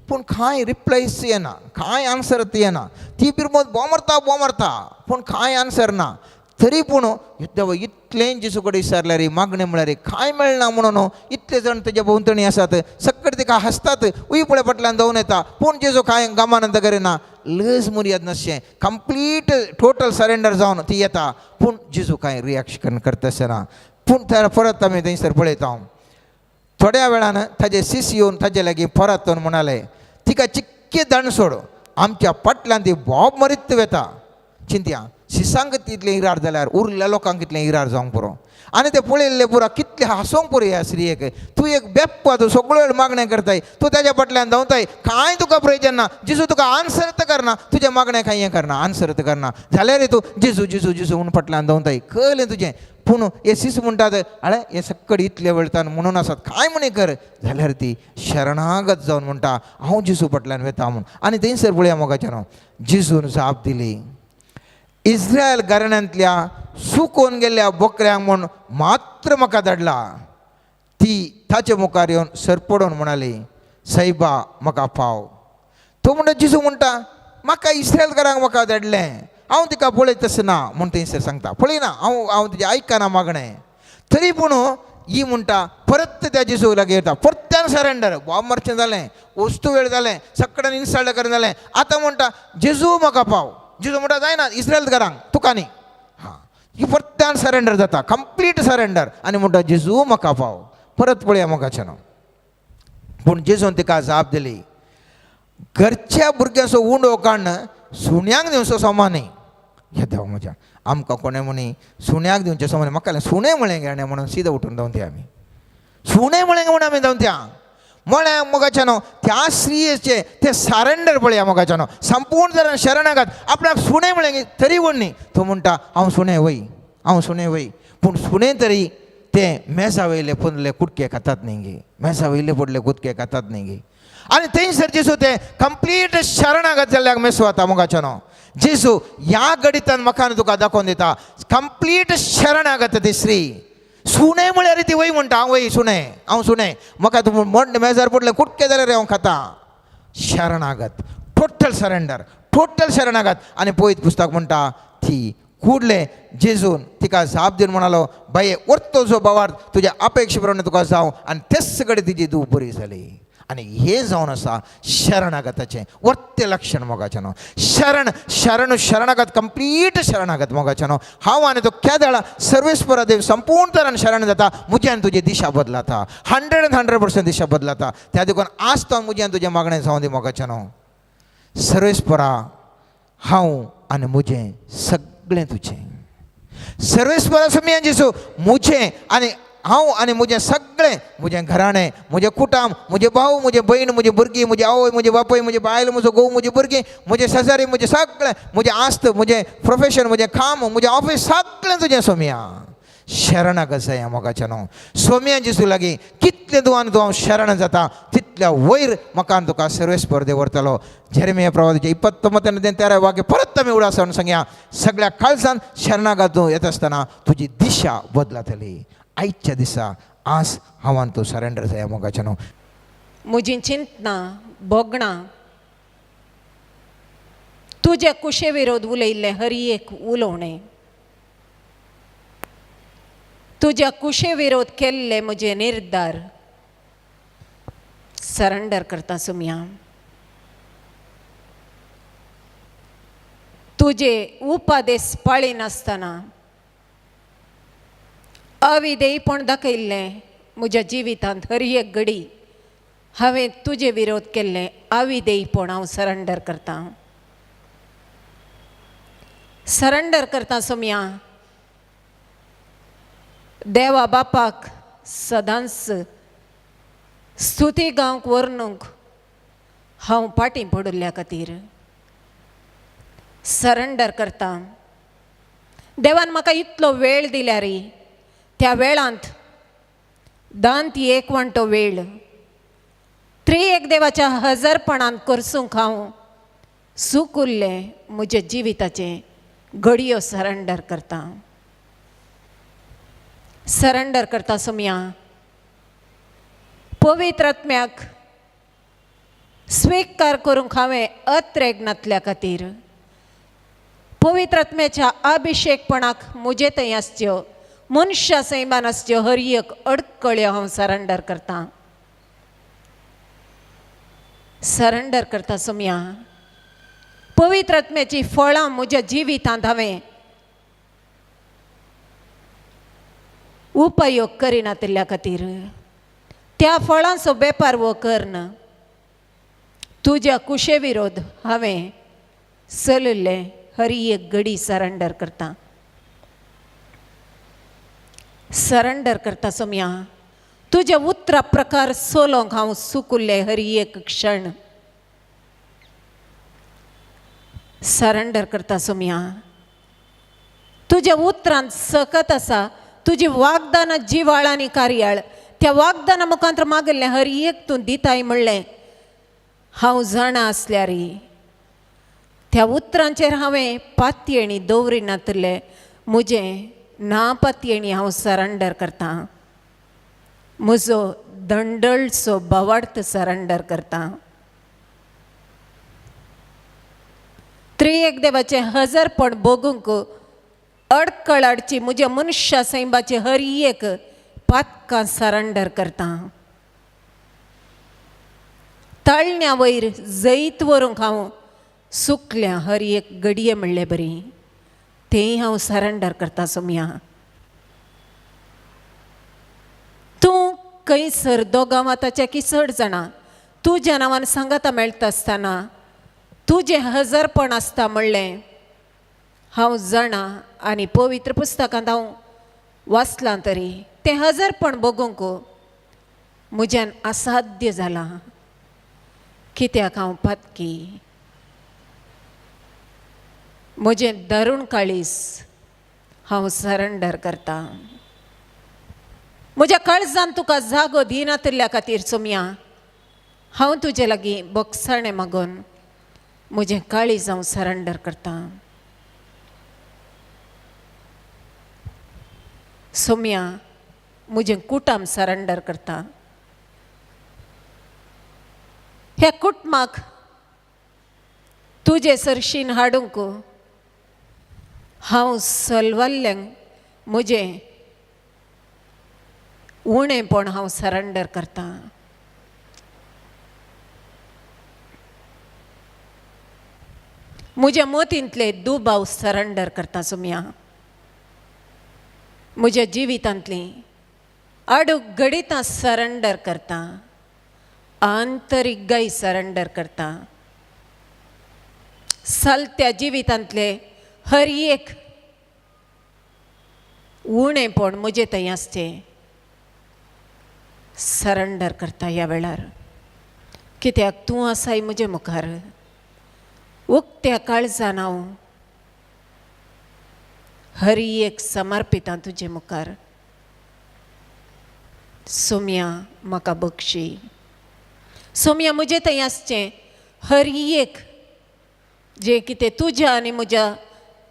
पूण कांय रिप्लायच येना, कांय आन्सर येना. ती पिरमोद बोम मारता पूण कांय आन्सर ना. तरी पूण देवा इतलें जेजू कडेन विचारल्यार मागणें म्हळ्यार कांय मेळना म्हणून इतले जाण तेज्या भोंवतणी आसात, सगळे तिका हसतात, उय पळय फाटल्यान धांवन येता, पूण जेजू कांय गमानंद करिना. लज मर्याद नासचें, कंप्लीट टोटल सरेंडर जावन ती येता, पूण जेजू कांय रिएक्शन करता आसना. पूण परत आमी थंयसर पळयता थोड्या वेळान ताजे सीस येवन ताजे लागीं परत म्हणाले, तिका चिक्के दंड सोड, आमच्या फाटल्यान ती बोब मरीत वेता. चिंतया सिसांक तितलें इरार जाल्यार उरल्या लोकांक कितलें इरार जावंक पुरो. आनी ते पळयल्ले पुरा कितलें हांसोवंक पुरो ह्या स्त्रियेक. तूं एक बेप्पा, तूं सगळो वेळ मागणें करताय, तूं ताज्या फाटल्यान धांवताय, कांय तुका प्रयोजन ना. जेजू तुका आन्सर करना, तुजें मागणें कांय हें करना, आन्सर करना जाल्यार तूं जेजू जेजू जेजू म्हणून फाटल्यान धांवताय. कळ्ळें तुजें. पूण हे सीस म्हणटात, आळे हे सक्कड इतले वळटान म्हणून आसात, कांय म्हणे कर जाल्यार ती शरणागत जावन म्हणटा हांव जेजू फाटल्यान वेता म्हूण. आनी थंयसर पळया मोगाचें जेजून जाप दिली, इस्रायल घराण्यांतल्या सुकोवन गेल्ल्या बोकऱ्यांक म्हूण मात्र म्हाका धाडला. ती ताचे मुखार येवन सरपडोवन म्हणाली, सायबा म्हाका पाव. तो म्हणटा जेजू म्हणटा म्हाका इस्रायल घरांक म्हाका धाडलें, हांव तिका पळयत आसना म्हूण थंयसर सांगता. पळयना हांव तुजें आयकना मागणें. तरी पूण ही म्हणटा परत त्या जेजू लागीं येता, परत्यान सरेंडर. बोब मारचें जालें, वस्तू वेळ जालें, सगळ्यांनी इन्स्टॉल करून जालें. आतां म्हणटा जेजू म्हाका पाव. जेजू म्हणटा जायना इस्रायल घरांक तुका न्ही. हां ही परत्यान सरेंडर जाता, कंप्लीट सरेंडर. आनी म्हणटा जेजू म्हाका पाव. परत पळया मोगाचें न्हू. पूण जेजून तिका जाप दिली, घरच्या भुरग्याचो उंडो काडन सुण्याक दिवचो समान न्ही. हे देव म्हज्या आमकां कोणें म्हणी सुण्याक दिवचें समान. म्हाका सुणें म्हळें गेणें म्हणून सीद उठून धांवते आमी. सुणें म्हळें म्हणून आमी धांवत्या. म्हळ्यार मोगाचें न्हू त्या स्त्रियेचे ते सरेंडर पळया मोगाचें न्हू. संपूर्ण जर शरणागत आपणाक सुणें म्हळें तरी कोण न्ही. तो म्हणटा हांव सुणें वय, हांव सुणें वय. पूण सुणें तरी ते मेजा वयले पडले कुटके खातात न्ही गे, मेजा वयले पडले कुटके खातात न्ही गे. आनी थंयसर जेजू ते कंप्लीट शरणागत जाल्ल्याक मेसू आता मोगाचें न्हू. जेजू ह्या गडितान म्हाका तुका दाखोवन दिता कंप्लीट शरणागत ती स्त्री. सुणें म्हळ्यार ती वय म्हणटा हांव वय सुणें, हांव सुणें, म्हाका तूं मोड मेजार पडलें कुटकें जाल्यार हांव खाता. शरणागत, टोटल सरेंडर, टोटल शरणागत. आनी पळयत पुस्तक म्हणटा ती कुडले जेजून तिका जाप दिवन म्हणालो, बाये वर्तो जो बावार तुज्या अपेक्षे प्रमाणे तुका जावं. आनी तेच कडेन तिजी दूख बरी जाली. आनी हें जावन आसा शरणागताचें वर्ते लक्षण मोगाचें न्हू. शरणागत कंप्लीट शरणागत मोगाचें न्हू. हांव आनी तो केदळा सर्वेस्परा देव संपूर्ण तरान शरण जाता. म्हजी आनी तुजी दिशा बदलाता, 100% दिशा बदलाता. त्या देखून आज तो म्हजी आनी तुजें मागणें जावं दी मोगाचें न्हू. सर्वेस्परा हांव आनी म्हजें सगळें तुजें. सर्वेस्परा समी जेजू म्हजें आनी हांव आनी म्हजें सगळें सगळें म्हजें घराणें, म्हजें कुटुंब, म्हजे भाव, म्हजे भयण, म्हजी भुरगीं, म्हजी आवय, म्हजे बापूय, म्हजे बायल, म्हजो घोव, म्हजी भुरगीं, म्हजे शेजारी, म्हजें सगळें, म्हजें आस्त, म्हजें प्रोफेशन, म्हजें काम, म्हजें ऑफिस सगळें तुजें सोम्या. शरणाक आसा ह्या मोगाच्या न्हू. सोम्या जेसू लागीं कितले दुआन तूं हांव शरण जाता तितल्या वयर म्हाका तुका सर्वेस्पर दवरतलो. झेरेमिया प्रवादीचे 29:13 वाक्य परत आमी उडासन सांगया. सगळ्या काळजान शरणागत तूं येता आसतना तुजी दिशा बदलतली. आयच्या दिसा आज हांवान तूं सरेंडर जाया मोगाच्या न्हू. म्हजीं चिंतनां बोगणां तुजे कुशे विरोध उलयल्लें हर एक उलोवणें, तुज्या कुशे विरोध केल्ले म्हजे निर्धार सरेंडर करता सुम्या. तुजे उपादेश पाळिनासतना अविधेयपण दाखयल्लें म्हज्या जिवितांत हर एक घडी हांवें तुजे विरोध केल्लें अविधेयपण हांव सरेंडर करतां. सरेंडर करता सुम्या. देवा बापाक सदांच स्तुती गावंक वर्णूंक हांव फाटीं पडुल्ल्या खातीर सरेंडर करता. देवान म्हाका इतलो वेळ दिल्या रे, त्या वेळांत दांत एकवंटो वेळ त्रिएक देवाच्या हजरपणान करसूंक हांव सूख उरलें म्हज्या जिविताचे घडयो सरेंडर करता. सरेंडर करता सुम्या. पवित्र आत्म्याक स्वीकार करूंक हांवें अत्रेग्नातल्या खातीर पवित्र आत्म्याच्या अभिशेकपणाक म्हजे थंय आसच्यो मनशा सैमान आसच्यो हर एक अडकळ्यो हांव सरेंडर करतां. सरेंडर करता सुम्या. पवित्र आत्म्याची फळां म्हज्या जिवितांत हांवें उपयोग करिनातल्या खातीर त्या फळांचो बेपार वो करन तुज्या कुशे विरोध हांवें चलिल्ले हर एक घडी सरेंडर करता. सरेंडर करता सुम्या. तुजे उतरा प्रकार सोलोंक हांव सुकुल्ले हर एक क्षण सरेंडर करता सुम्या. तुज्या उतरांत सकत आसा तुजी वागदानां जिवाळ आनी कार्याळ. त्या वागदाना मुखांतर मागिल्लें हर एक तूं दिताय म्हणलें हांव जाणा आसल्यार त्या उतरांचेर हांवें पातयेणी दवरिनातले म्हजें नापातयेणी हांव सरेंडर करतां. म्हजो दंडळसो भवार्थ सरेंडर करतां. त्रिएक देवाचें हजरपण भोगूंक अडकळाडची म्हज्या मनशा सैमाचे हर एक पातकां सरेंडर करतां. तळण्या वयर जैत व्हरूंक हांव सुकल्या हर एक घडये म्हणलें बरी तें हांव सरेंडर करता सुम्या. तूं खंयसर दोगां वताच्या की चड जाणां तुज्या नांवान सांगाता मेळटा आसतना तुजें हजरपण आसता म्हणलें हांव जाणा. आनी पवित्र पुस्तकांत हांव वाचलां तरी तें हजरपण भोगूंक म्हज्यान असाध्य जालां. कित्याक हांव पातकी. म्हजें दरुण काळीस हांव सरेंडर करता. म्हज्या काळजान तुका जागो दिनातल्या खातीर सुम्या हांव तुजे लागीं बोगसाणें मागून म्हजें काळीज हांव सरेंडर करता. सुम्या. म्हजें कुटुंब सरेंडर करता. ह्या कुटुंबाक तुजे सरशीन हाडूंक हांव सलवाल्ल्यांक म्हजें उणेंपण हांव सरेंडर करता. म्हज्या मतींतले दुबाव सरेंडर करता सुम्या. म्हज्या जिवितांतली आडूक घडितां सरेंडर करता. आंतरीक सरेंडर करता. चलत्या जिवितांतले हर एक उणेंपण म्हजे थंय आसचें सरेंडर करता ह्या वेळार, कित्याक तूं आसाय म्हजे मुखार. उक्त्या काळजान हांव हर एक समर्पितां तुजे मुखार. सोम्या म्हाका बक्षी. सोम्या म्हजे थंय आसचें हर एक जें कितें तुज्या आनी म्हज्या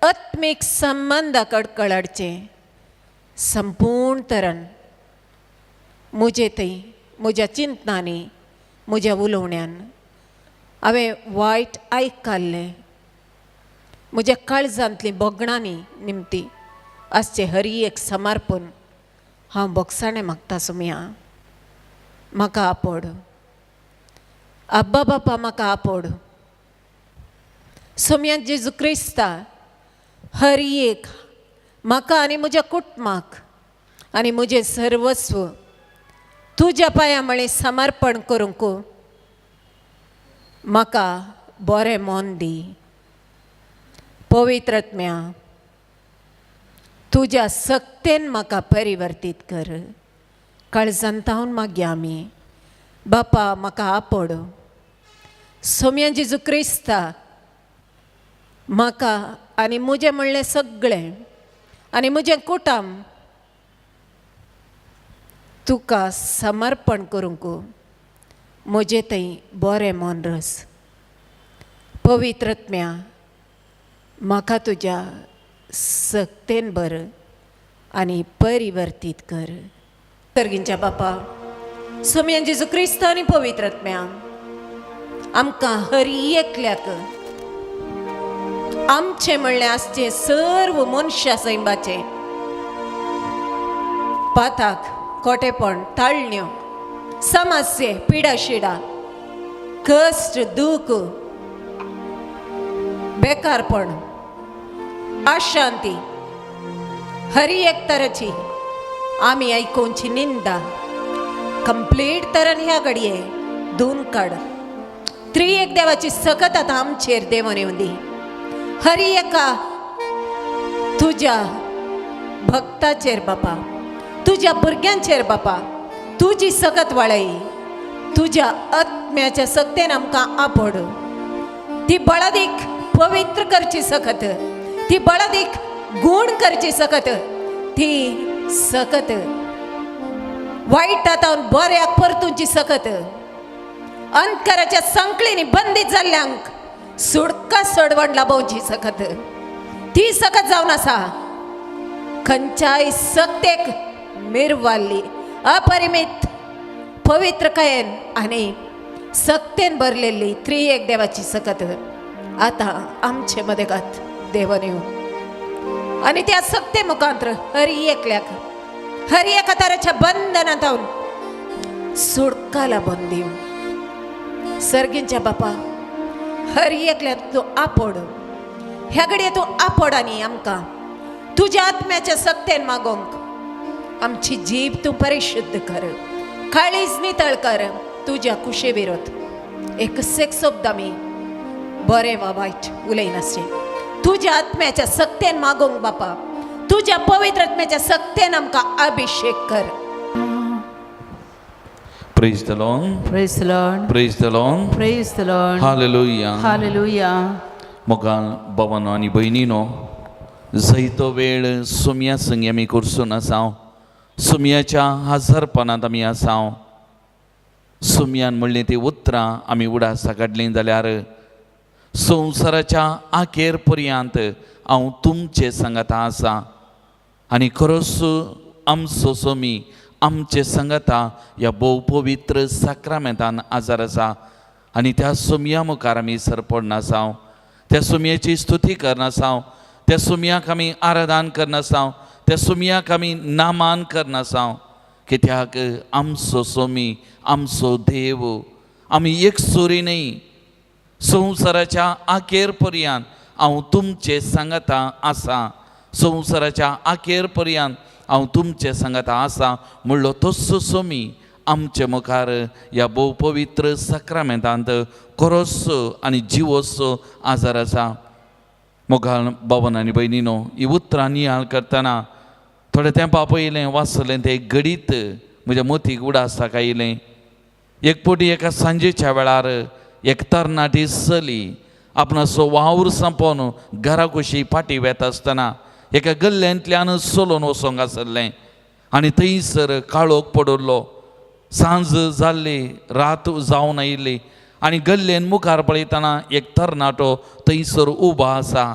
आत्मीक संबंदा कडकळाडचें संपूर्ण तरान म्हजे थंय म्हज्या चिंतनांनी म्हज्या उलोवण्यान हांवें वायट आयकल्लें म्हज्या काळजांतलीं बोगणांनी निमती आसचें हर एक समर्पण हांव बोगसाणें मागता. सोम्या म्हाका आपड. आब्बा बापा म्हाका आपड. सोम्या जेजू क्रिस्ता हर एक म्हाका आनी म्हज्या कुटुंबाक आनी म्हजें सर्वस्व तुज्या पांया म्हळें समर्पण करूंक म्हाका बरें मोन दी. पवित्र आत्म्या तुज्या सक्तेन म्हाका परिवर्तीत कर. काळजांतावन मागया आमी. बापा म्हाका आपड. सोम्या जेजू क्रिस्ता म्हाका आनी म्हजें म्हणलें सगळें आनी म्हजें कुटुंब तुका समर्पण करूंक म्हजें थंय बरें मन रस. पवित्र आत्म्या म्हाका तुज्या सक्तेन बर आनी परिवर्तीत कर. सर्गींच्या बापा, सोम्या जेजू क्रिस्त आनी पवित्र आत्म्या आमकां हर एकल्याक आमचें म्हणलें आसचें सर्व मनशां सैमाचे पाताक खोटेपण, ताळण्यो, समस्ये, पिडाशिडा, कश्ट, दूख, बेकारपण, अशांती हर एक तराची आमी आयकोवची निंदा कंप्लीट तरान ह्या घडये धुवन काड. त्रिएक देवाची सकत आतां आमचेर देवन येवं दी. हर एका तुज्या भक्ताचेर बापा, तुज्या भुरग्यांचेर बापा तुजी सकत वाळय. तुज्या आत्म्याच्या सक्तेन आमकां आपड. ती बळादीक पवित्र करची सकत, ती बळादीक गूण करची सकत, ती सकत वायटांतावन बऱ्याक परतुंची सकत, अंतकाराच्या संकळींनी बंदीत जाल्ल्यांक सुडका सोडवण लाभोवची सकत, ती सकत जावन आसा. खंयच्याय सक्तेक मिरवाल्ली अपरिमीत पवित्रकायेन आनी सक्तेन भरलेली त्रिएक देवाची सकत आतां आमचे मदेगात देवन येवं आनी त्या सक्ते मुखांतर हर एकल्याक हर एका तराच्या बंधनांतावन सुडका लाभून दिवं. सर्गींच्या बापा, हर एकल्याक तूं आपड. ह्या घडये तूं आपड आनी आमकां तुज्या आत्म्याच्या सक्तेन मागोवंक आमची जीब तूं परिशुद्ध कर, काळीज नितळ कर. तुज्या कुशे विरोध एकसेक शब्द आमी बरें वा वायट उलयनासचे. तुज्या आत्म्याच्या सक्तेन मागोवंक बापा, तुज्या पवित्र आत्म्याच्या सक्तेन आमकां अभिषेक कर. Praise the Lord. Praise the Lord. Praise the Lord. Praise the Lord. Hallelujah. Hallelujah. मोगाल भावांनो आनी भयणीनो, जैतो वेळ सोम्या संगी आमी करसून आसाव. सोम्याच्या हजरपणांत आमी आसाव. सोम्यान म्हणलें ती उतरां आमी उडासा काडलीं जाल्यार संवसाराच्या आखेर पर्यंत हांव तुमचे सांगाता आसा. आनी खरोच आमचो सोमी आमचे सांगाता ह्या भोव पवित्र साक्रामेंतान आजार आसा. आनी त्या सोम्या मुखार आमी सरपडन आसाव. त्या सोम्याची स्तुती करना आसाव. त्या सोम्याक आमी आराधन करना आसाव. त्या सोम्याक आमी नामान करना आसाव. कित्याक आमचो सोमी आमचो देव. आमी एक सुरी न्ही, संवसाराच्या आखेर पर्यंत हांव तुमचे सांगाता आसा. संवसाराच्या आखेर पर्यंत हांव तुमचे सांगाता आसा म्हणलो तसो सोमी आमचे मुखार ह्या भोव पवित्र साक्रामेंतांत खरोच आनी जिवोचो आजार आसा. मोगाल भावन आनी भयणीनो, ही उतरां नियाळ करतना थोडे तेंपा पयलें वाचलें तें गडीत म्हज्या मतीक उडासताक आयलें. एक फावटी एका सांजेच्या वेळार एक तरणाटी चली आपणाचो वावर संपोवन घरा कशी फाटी वेता आसतना एका गल्ल्यांतल्यान चलोवन वचोंक आसलें आनी थंयसर काळोख पडलो. सांज जाल्ली, रात जावन आयिल्ली आनी गल्लेन मुखार पळयतना एक तरणाटो थंयसर उबो आसा.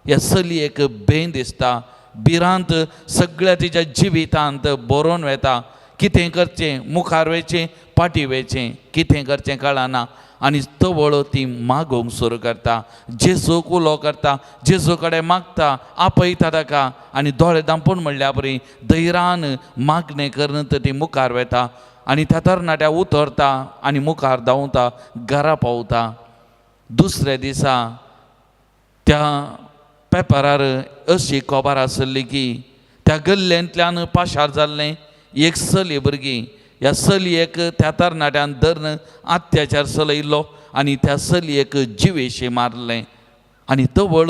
ह्या चलयेक भें दिसता. भिरांत सगळ्या तिच्या जिवितांत बरोवन वेता. कितें करचें, मुखार वयचें, फाटीं वयचें, कितें करचें कळना. आनी तवळ ती मागोवंक सुरू करता. जेजूक उलो करता, जेजू कडेन मागता, आपयता ताका आनी दोळे धांपून म्हणल्या बरी धैर्यान मागणें करन ती मुखार वेता. आनी त्या तरणाट्या उतरता आनी मुखार धांवता, घरा पावता. दुसऱ्या दिसा त्या पेपरार अशी खबर आसली की त्या गल्ल्यांतल्यान पाशार जाल्लें एक चली भुरगी. ह्या चलयेक त्या तरणाट्यान धरून अत्याचार चलयल्लो आनी त्या चलयेक जिवेशी मारलें. आनी तवळ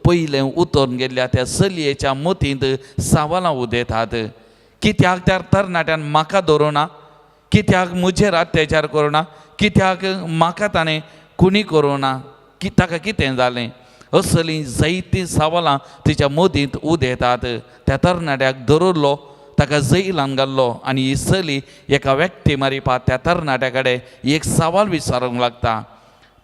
पयलें उतरून गेल्ल्या त्या चलयेच्या मतींत सवालां उदेतात. कित्याक त्या तरणाट्यान म्हाका धरुना? कित्याक म्हजेर अत्याचार करुना? कित्याक म्हाका ताणें कुणी करुना? ताका कितें जालें? असलीं जायतीं सवालां तिच्या मदींत उदेतात. त्या तरणाट्याक धरलो, ताका जैलान घाल्लो आनी ही चली एका व्यक्ती मारिपा त्या तरणाट्या कडेन एक सवाल विचारूंक लागता.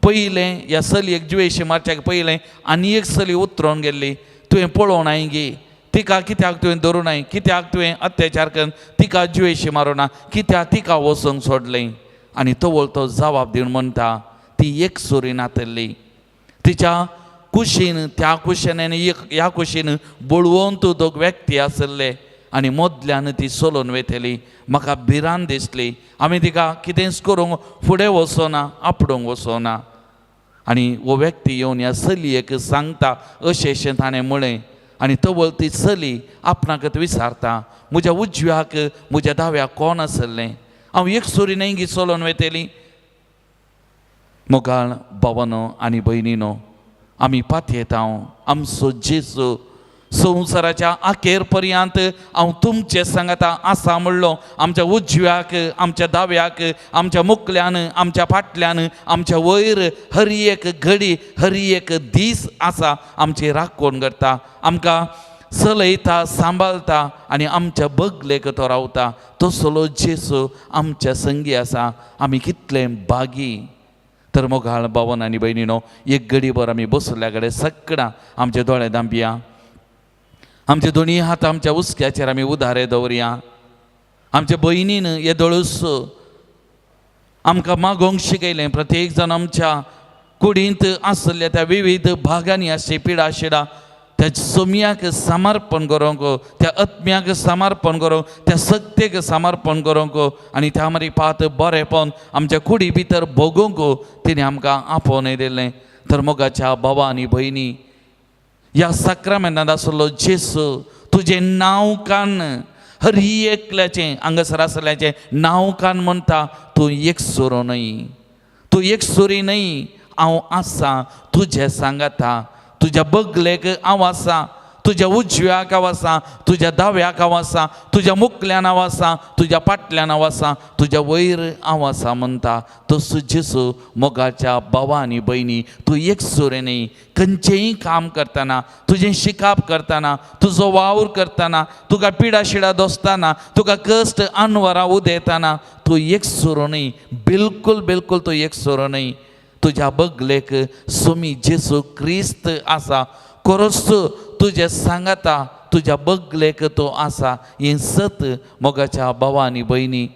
पयलें ह्या चलयेक जिवेशी मारच्या पयलें आनी एक चली उतरोवन गेल्ली. तुवें पळोवनाय गे, तिका कित्याक तुवें धरुनाय? कित्याक तुवें अत्याचार करून तिका जिवेशी मारुना? कित्याक तिका वचोंक सोडलें? आनी तवळ तो जबाब दिवन म्हणटा, ती एक सुरी नातल्ली. तिच्या कुशीन, त्या कुशीन आनी ह्या कुशीन बळवंत दोग व्यक्ती आसले आनी मदल्यान ती चलोवन वेतली. म्हाका भिरांत दिसली. आमी तिका कितेंच करूंक फुडें वचोना, आपडूंक वचोना. आनी हो व्यक्ती येवन ह्या चलयेक सांगता अशें ताणें म्हळें. आनी तवळ ती चली आपणाकच विचारता, म्हज्या उजव्याक म्हज्या दाव्याक कोण आसलें? हांव एक सुरी न्हय चलोवन वेतली. मोगाळ भावानो आनी भयणीनो, आमी पातयेता आमचो जेजू संवसाराच्या अखेर पर्यंत हांव तुमचे सांगता आसा म्हणलो. आमच्या उजव्याक, आमच्या दाव्याक, आमच्या मुखल्यान, आमच्या फाटल्यान, आमच्या वयर हर एक घडी, हर एक दीस आसा. आमची राखण करता, आमकां चलयता, सांबाळता आनी आमच्या बगलेक तो रावता. तसलो जेजू आमच्या संगी आसा. आमी कितले बागी. तर मोगाळ भावन आनी भयणीनो, एक घडीभर आमी बसल्या कडेन सगळां आमचे दोळे धांपया. आमचे दोनी हात आमच्या उस्क्याचेर आमी उदारे दवरया. आमच्या भयणीन हे दोळूस आमकां मागोवंक शिकयलें. प्रत्येक जाण आमच्या कुडींत आसलेल्या त्या विविध भागांनी आसची पिडा शिडा त्या सोम्याक समर्पण करूंक, त्या आत्म्याक समर्पण करूंक, त्या सत्तेक समर्पण करूंक आनी त्या मारी पात बरेपण आमच्या कुडी भितर भोगूंक तिणें आमकां आपोवन दिलें. तर मोगाच्या भावा आनी भयणी, ह्या साक्रामेंतांत आसलो जेजू तुजें नांव कान, हर एकल्याचें हांगासर आसल्याचें नांव कान म्हणटा, तूं एक सुरो न्हय, तूं एक सुरी न्हय. हांव आसा तुजें सांगाता. तुज्या बगलेक हांव आसा, तुज्या उजव्याक हांव आसा, तुज्या दाव्याक हांव आसा, तुज्या मुखल्यान हांव आसा, तुज्या फाटल्यान हांव आसा, तुज्या वयर हांव आसा म्हणटा. तसो जेजू मोगाच्या भावा आनी भयणी, तूं एक सुरे न्हय. खंयचेंय काम करतना, तुजें शिकाप करतना, तुजो वावर करतना, तुका पिडा शिडा दोसतना, तुका कश्ट अनवरां उदेतना तूं एक सुरो न्हय. बिलकुल बिलकुल तूं एक सुरो न्हय. तुज्या बगलेक सोमी जेजू क्रिस्त आसा. खरोच तुजें सांगाता, तुज्या बगलेक तो आसा. हें सत मोगाच्या भावा आनी भयणी.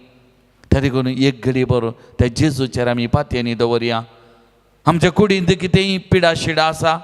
त्या देखून एक घडी बरो त्या जेजूचेर आमी पातयेनी दवरया. आमच्या कुडींत कितेंय पिडा शिडा आसा,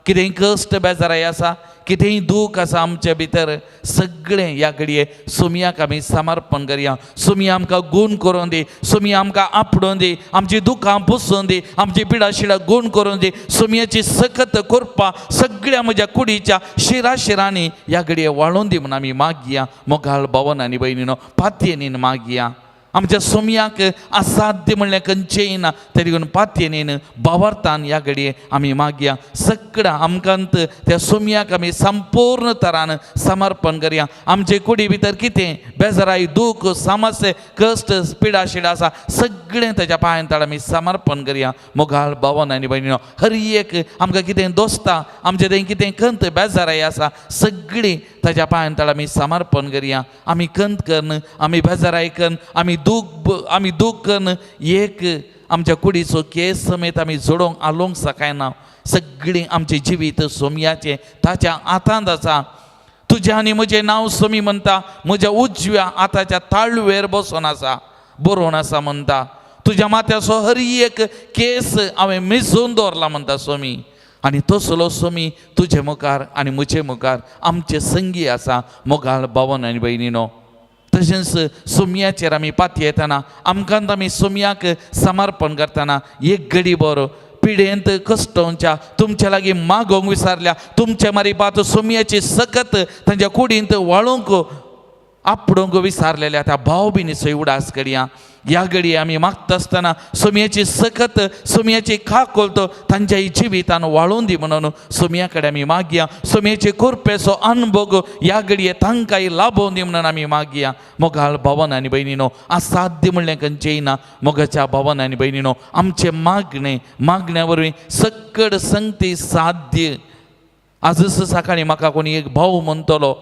कितेंय कश्ट बेजाराय आसा, कितेंय दूख आसा आमच्या भितर, सगळें ह्या घडये सोमयाक आमी समर्पण करया. सोमी आमकां गूण करून दी, सोमी आमकां आपडोवन दी, आमची दुखां पुसून दी, आमची पिडा शिडा गूण करून दी. सोमयाची सखत कृपा सगळ्या म्हज्या कुडीच्या शिरांनी ह्या घडये वाळून दी म्हणून आमी मागया. मोगाळ भावन आनी भयणीनो, पातयेनीन मागया. आमच्या सोमयाक असाध्य म्हणलें खंयचेंय ना तरी करून पातयेन बावार्थान ह्या घडये आमी मागया. सगळ्या आमकांत त्या सोमयाक आमी संपूर्ण तरान समर्पण करया. आमचे कुडी भितर कितें बेजाराई दूख समस्या कश्ट पिडा शिडा आसा सगळें ताच्या पांयां तळ आमी समर्पण करया. मोगाळ भावन आनी भयणीनो, हर एक आमकां कितें दोस्ता आमचे थंय कितें खंत बेजाराई आसा सगळी ताच्या पांयां तळ आमी समर्पण करया. आमी खंत करन, आमी बेजाराई करन, आमी दूख करन एक आमच्या कुडीचो केस समेत आमी जोडोंक आलोवंक सकाळना. सगळीं आमचें जिवीत सोमयाचें ताच्या हातांत आसा. तुजें आनी म्हजें नांव सोमी म्हणटा, म्हज्या उजव्या हाताच्या ताळवेर बसून आसा, बरोवन आसा म्हणटा. तुज्या माथ्याचो हर एक केस हांवें मिजून दवरला म्हणटा सोमी. आनी तसलो सोमी तुजे मुखार आनी म्हजे मुखार आमचे संगी आसा. मोगाळ भावन आनी भयणीनो, तशेंच सोमयाचेर आमी पातयेतना आमकांत आमी सोमयाक समर्पण करतना एक घडी भर पिडेंत कश्टांच्या तुमच्या लागीं मागोवंक विसरल्या, तुमच्या मारिपात सोमयाची सकत तांच्या कुडींत वाळूंक आपडूंक विसरलेल्या त्या भाव भयणीचोय उडास करया. ह्या घडये आमी मागता आसतना सोमयाची सकत सोमयाची खाकोलतो तांच्याय जिवितान वाळून दी म्हणून सोमया कडेन आमी मागया. सोमयाचे कृपेचो अनुभव ह्या घडये तांकांय लाभोवन दी म्हणून आमी मागया. मोगाळ भावन आनी भयणीनो, असाध्य म्हणलें खंयचेंय ना. मोगाच्या भावन आनी भयणीनो, आमचे मागण्या वरवीं सकट संगती साध्य. आजच सकाळीं म्हाका कोणी एक भाव म्हणटलो,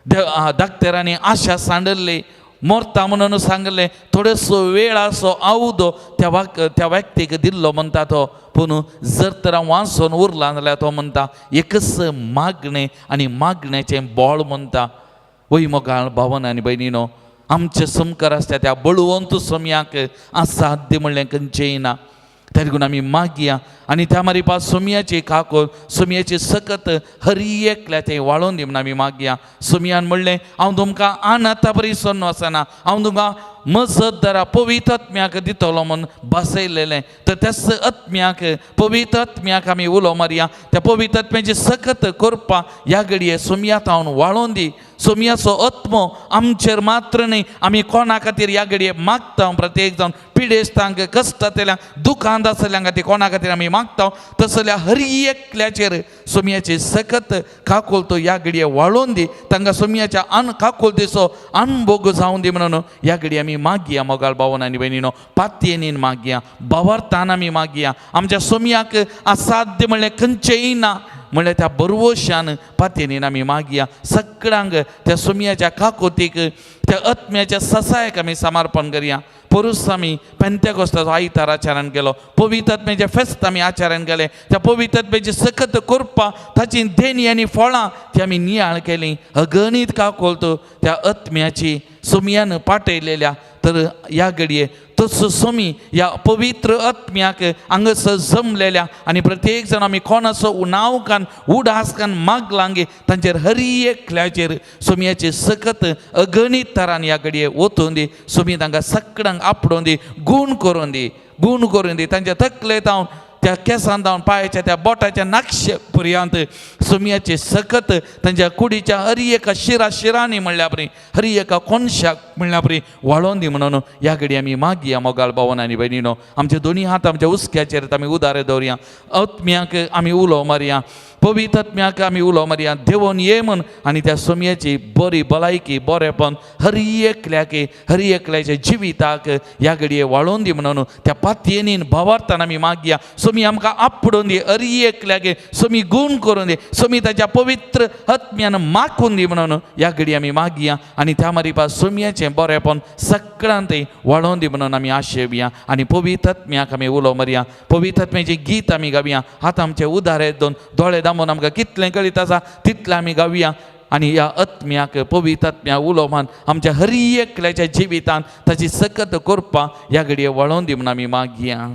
धाकटेरांनी आशा सांडल्ली, मोरता म्हणून सांगलें, थोडोसो वेळ असो आवदो त्या व्यक्तीक दिल्लो म्हणटा तो. पूण जर तर हांव वाचून उरला जाल्यार तो म्हणटा एकच मागणें आनी मागण्याचें बोळ म्हणटा. वय मोगाळ भावन आनी भयणीनो, आमचे समकार आसता त्या बळवंत सोमयाक असाध्य म्हणलें खंयचेंय ना. तरी करून आमी मागया आनी त्या मारिपा सोमयाची काकोल सोमयाची सकत हर एकल्याचें वाळोवन दी म्हणून आमी मागया. सोमयान म्हणलें, हांव तुमकां आनाता बरी सोन्न वचना, हांव तुमकां मजत दरा पवित्र आत्म्याक दितलो म्हूण बसयलेलें. तर त्याच आत्म्याक पवित्र आत्म्याक आमी उलो मारया. त्या पवित्र आत्म्याची सकत करपा ह्या घडये सोमयात हांव वाळोवन दी. सोमयाचो आत्मो आमचेर मात्र न्ही, आमी कोणा खातीर ह्या घडये मागता. प्रत्येक जावन पिडेस्तांक कश्टांतल्यांक दुखांत आसल्यांक खातीर कोणा खातीर आमी मागता. तसल्या हर एकल्याचेर सोमयाची सकत काकोल तो ह्या घडये वाळोवन दी. तांकां सोमयाच्या काकोलतेचो अनुभव जावं दी म्हणून ह्या घडये आमी मागया. मोगाळ भावन आनी भयणीनो, पातयेनीन मागया, बावार्थान आमी मागया. आमच्या सोमयाक असाध्य म्हणलें खंयचेंय ना म्हणल्यार त्या बरवशान पातयेनीन आमी मागया. सगळ्यांक त्या सोमयाच्या काकोतीक त्या आत्म्याच्या ससायाक आमी समर्पण करया. परूस आमी पेंतेकोस्ताचो आयतार आचरण केलो, पवित्र आत्म्याचें फेस्त आमी आचरण केलें. त्या पवित्र आत्म्याची सकत करपा ताची देणी आनी फळां ती आमी नियाळ केलीं. अगणीत काकोलतो त्या आत्म्याची सोमयान पाठयलेल्या. तर ह्या घडये तसो सोमी ह्या पवित्र आत्म्याक हांगासर जमलेल्या आनी प्रत्येक जाण आमी कोणाचो नांव कान उडास कान मागलांगे तांचेर हर एकल्याचेर सोमयाची सकत अगणीत तरान ह्या घडये वचून दी. सोमी तांकां सगळ्यांक आपडोवन दी, गूण करून दी. तांच्या तकले जावन त्या केंसांत जावन पांयाच्या त्या बोटाच्या नाक्षे पर्यंत सोमयाची सकत तांच्या कुडीच्या हर एका शिरांनी म्हणल्या परी, हर एका कोनशाक म्हणल्या परी वाळोवन दी म्हणून ह्या घडये आमी मागया. मोगाळ भावन आनी भयणीनो, आमचे दोनी हात आमच्या उस्क्याचेर आमी उदारे दवरया. आत्म्याक आमी उलो मारया, पवित्र आत्म्याक आमी उलो मारया. देवून ये म्हण आनी त्या सोमयाची बरी भलायकी बरेपण हर एकल्याच्या जिविताक ह्या घडये वाळोवन दी म्हणून त्या पातयेनीन भावार्थान आमी मागया. सोमी आमकां आपडोवन दी, हर एकल्यागे सोमी गूण करून दी, सोमी ताच्या पवित्र आत्म्यान मागून दी म्हणून ह्या घडये आमी मागया. आनी त्या मारिपा सोमयाचें बरेपण सगळ्यांत वाळोवन दी म्हणून आमी आशेवया. आनी पवित्र आत्म्याक आमी उलो मारया. पवित्र आत्म्याचें गीत आमी गावया. हात आमचे उदारे दोन दोळे दामून आमकां कितलें कळीत आसा तितलें आमी गावया. आनी ह्या आत्म्याक पवित्र आत्म्या उलो मान आमच्या हर एकल्याच्या जिवितान ताची सकत करपा ह्या घडये वळोवन दी म्हणून आमी मागया.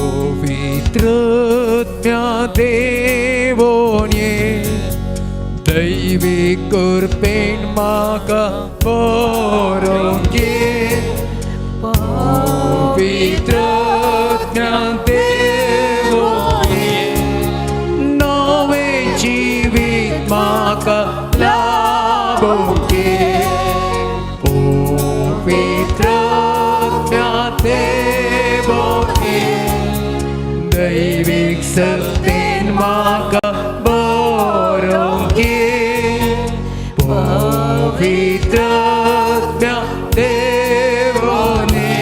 पवित्र देवोन ये दैवीक कृपेन म्हाका बरोवंक घे पवित्र ज्ञान देवोने नवें जिवीत म्हाका लाभूंक घे पवित्र ज्ञान देवोने दैवीक सक्तीन म्हाका बरोवंक घे पवित्र ज्ञान देवोने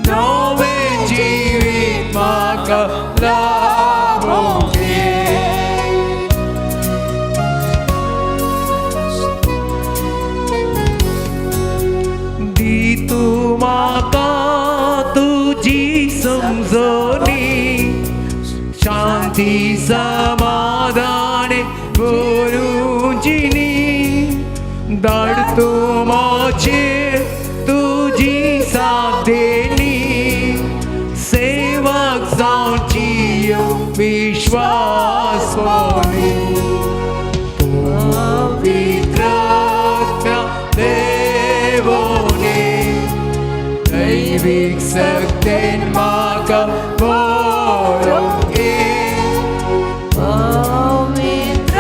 नवें जिवीत म्हाका लाभूंक घे दी तूं म्हाका तुजी समजोनी शांती समाधान गुरुजीनी धाड तूं मोचेर तुजी साथ देनी सेवक जावची विश्वास पोनी पवित्र देवोने दैवीक सक्तीन म्हाका बरोवंक घे पवित्र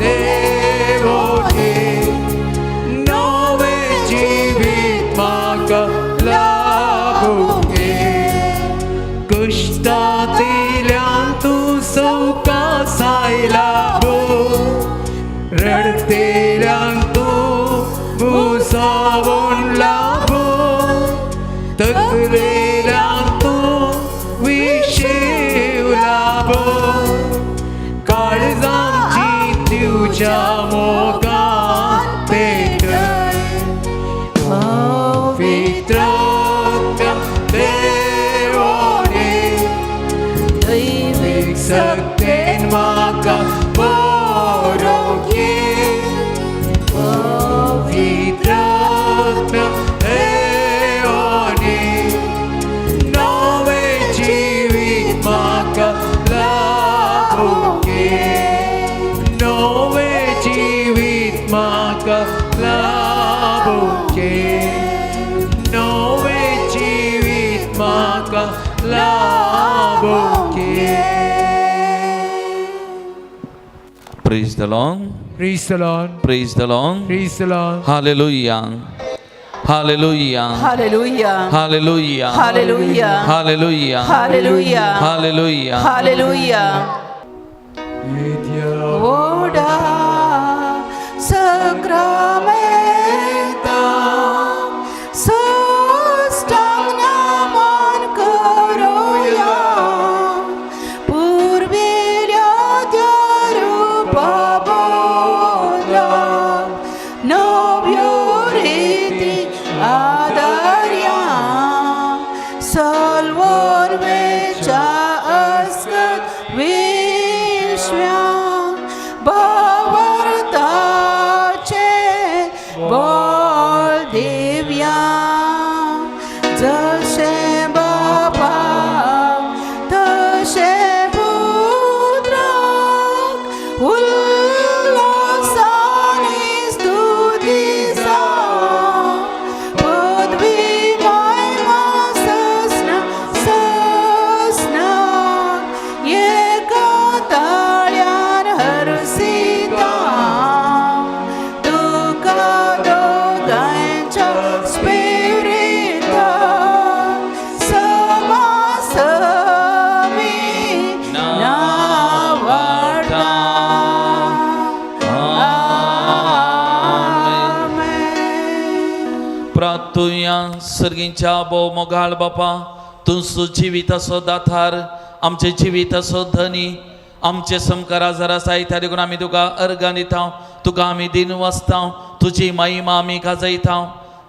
देवोने नवें जिवीत म्हाका लाभूंक घे कश्टांतल्यान तूं सवकास आयला रडतेल्यान तूं मुसावून लाभो तकलेल्यान तूं विशेव लाभो काळजांची तुज्या मोगान पेटय पवित्र देवोने दैवीक सक्तीन म्हाका बरोवंक घे पवित्र देवोने नवें जिवीत म्हाका लाभूंक घे नवें जिवीत म्हाका लाभूंक घे नवें जिवीत म्हाका लाभूंक घे Praise the Lord. Praise the Lord. Praise the Lord. Praise the Lord. Hallelujah. Hallelujah. Hallelujah. Hallelujah. Hallelujah. Hallelujah. Hallelujah. Hallelujah. Hallelujah. Oda sacramenta sostagnaman koroya purvilya dyarupa bodla novioriti adarya salvor vecha askat vishvya bavartache bol divya जशे बापा तशे पुत्राक उल्हासाने स्तुतिसा पदवी महिमा सस्ना एका ताळ्यान हरसिता तुका दोगांच्या स्पिरिता समासमी नावाडा आमेन प्रार्थुया सर्गींच्या भोव मोगाळ बापा तूं जिवीत असो दातार आमचे जिवीत असो धनी आमचे समकार आजारा साहित्या देखून आमी तुका अर्गां दिता तुका आमी दिन वाचता तुजी महिमा आमी गाजयता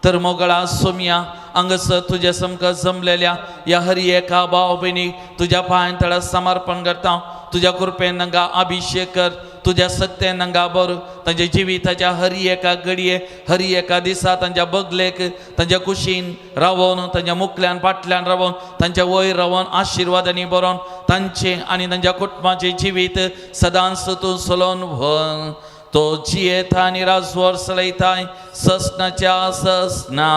तर मोगळा सोम्या हांगासर तुज्या समका जमलेल्या या हरी एका भाव भयणीक तुज्या पांय तळा समर्पण करता तुज्या कृपेन तांकां अभिषेक कर तुझ्या सत्यान गाबर तांच्या जिविताच्या हरी एका घडये हरी एका दिसा तांच्या बगलेक तांच्या कुशीन रावोन तांच्या मुखल्यान फाटल्यान रावोन तांच्या वयर रावोन आशिर्वादांनी बरोवन तांचे आनी तांच्या कुटुंबाचे जिवीत सदांच तूं चलोवन व्हर तो जियेता आनी राजवर चलयताय ससनाच्या ससना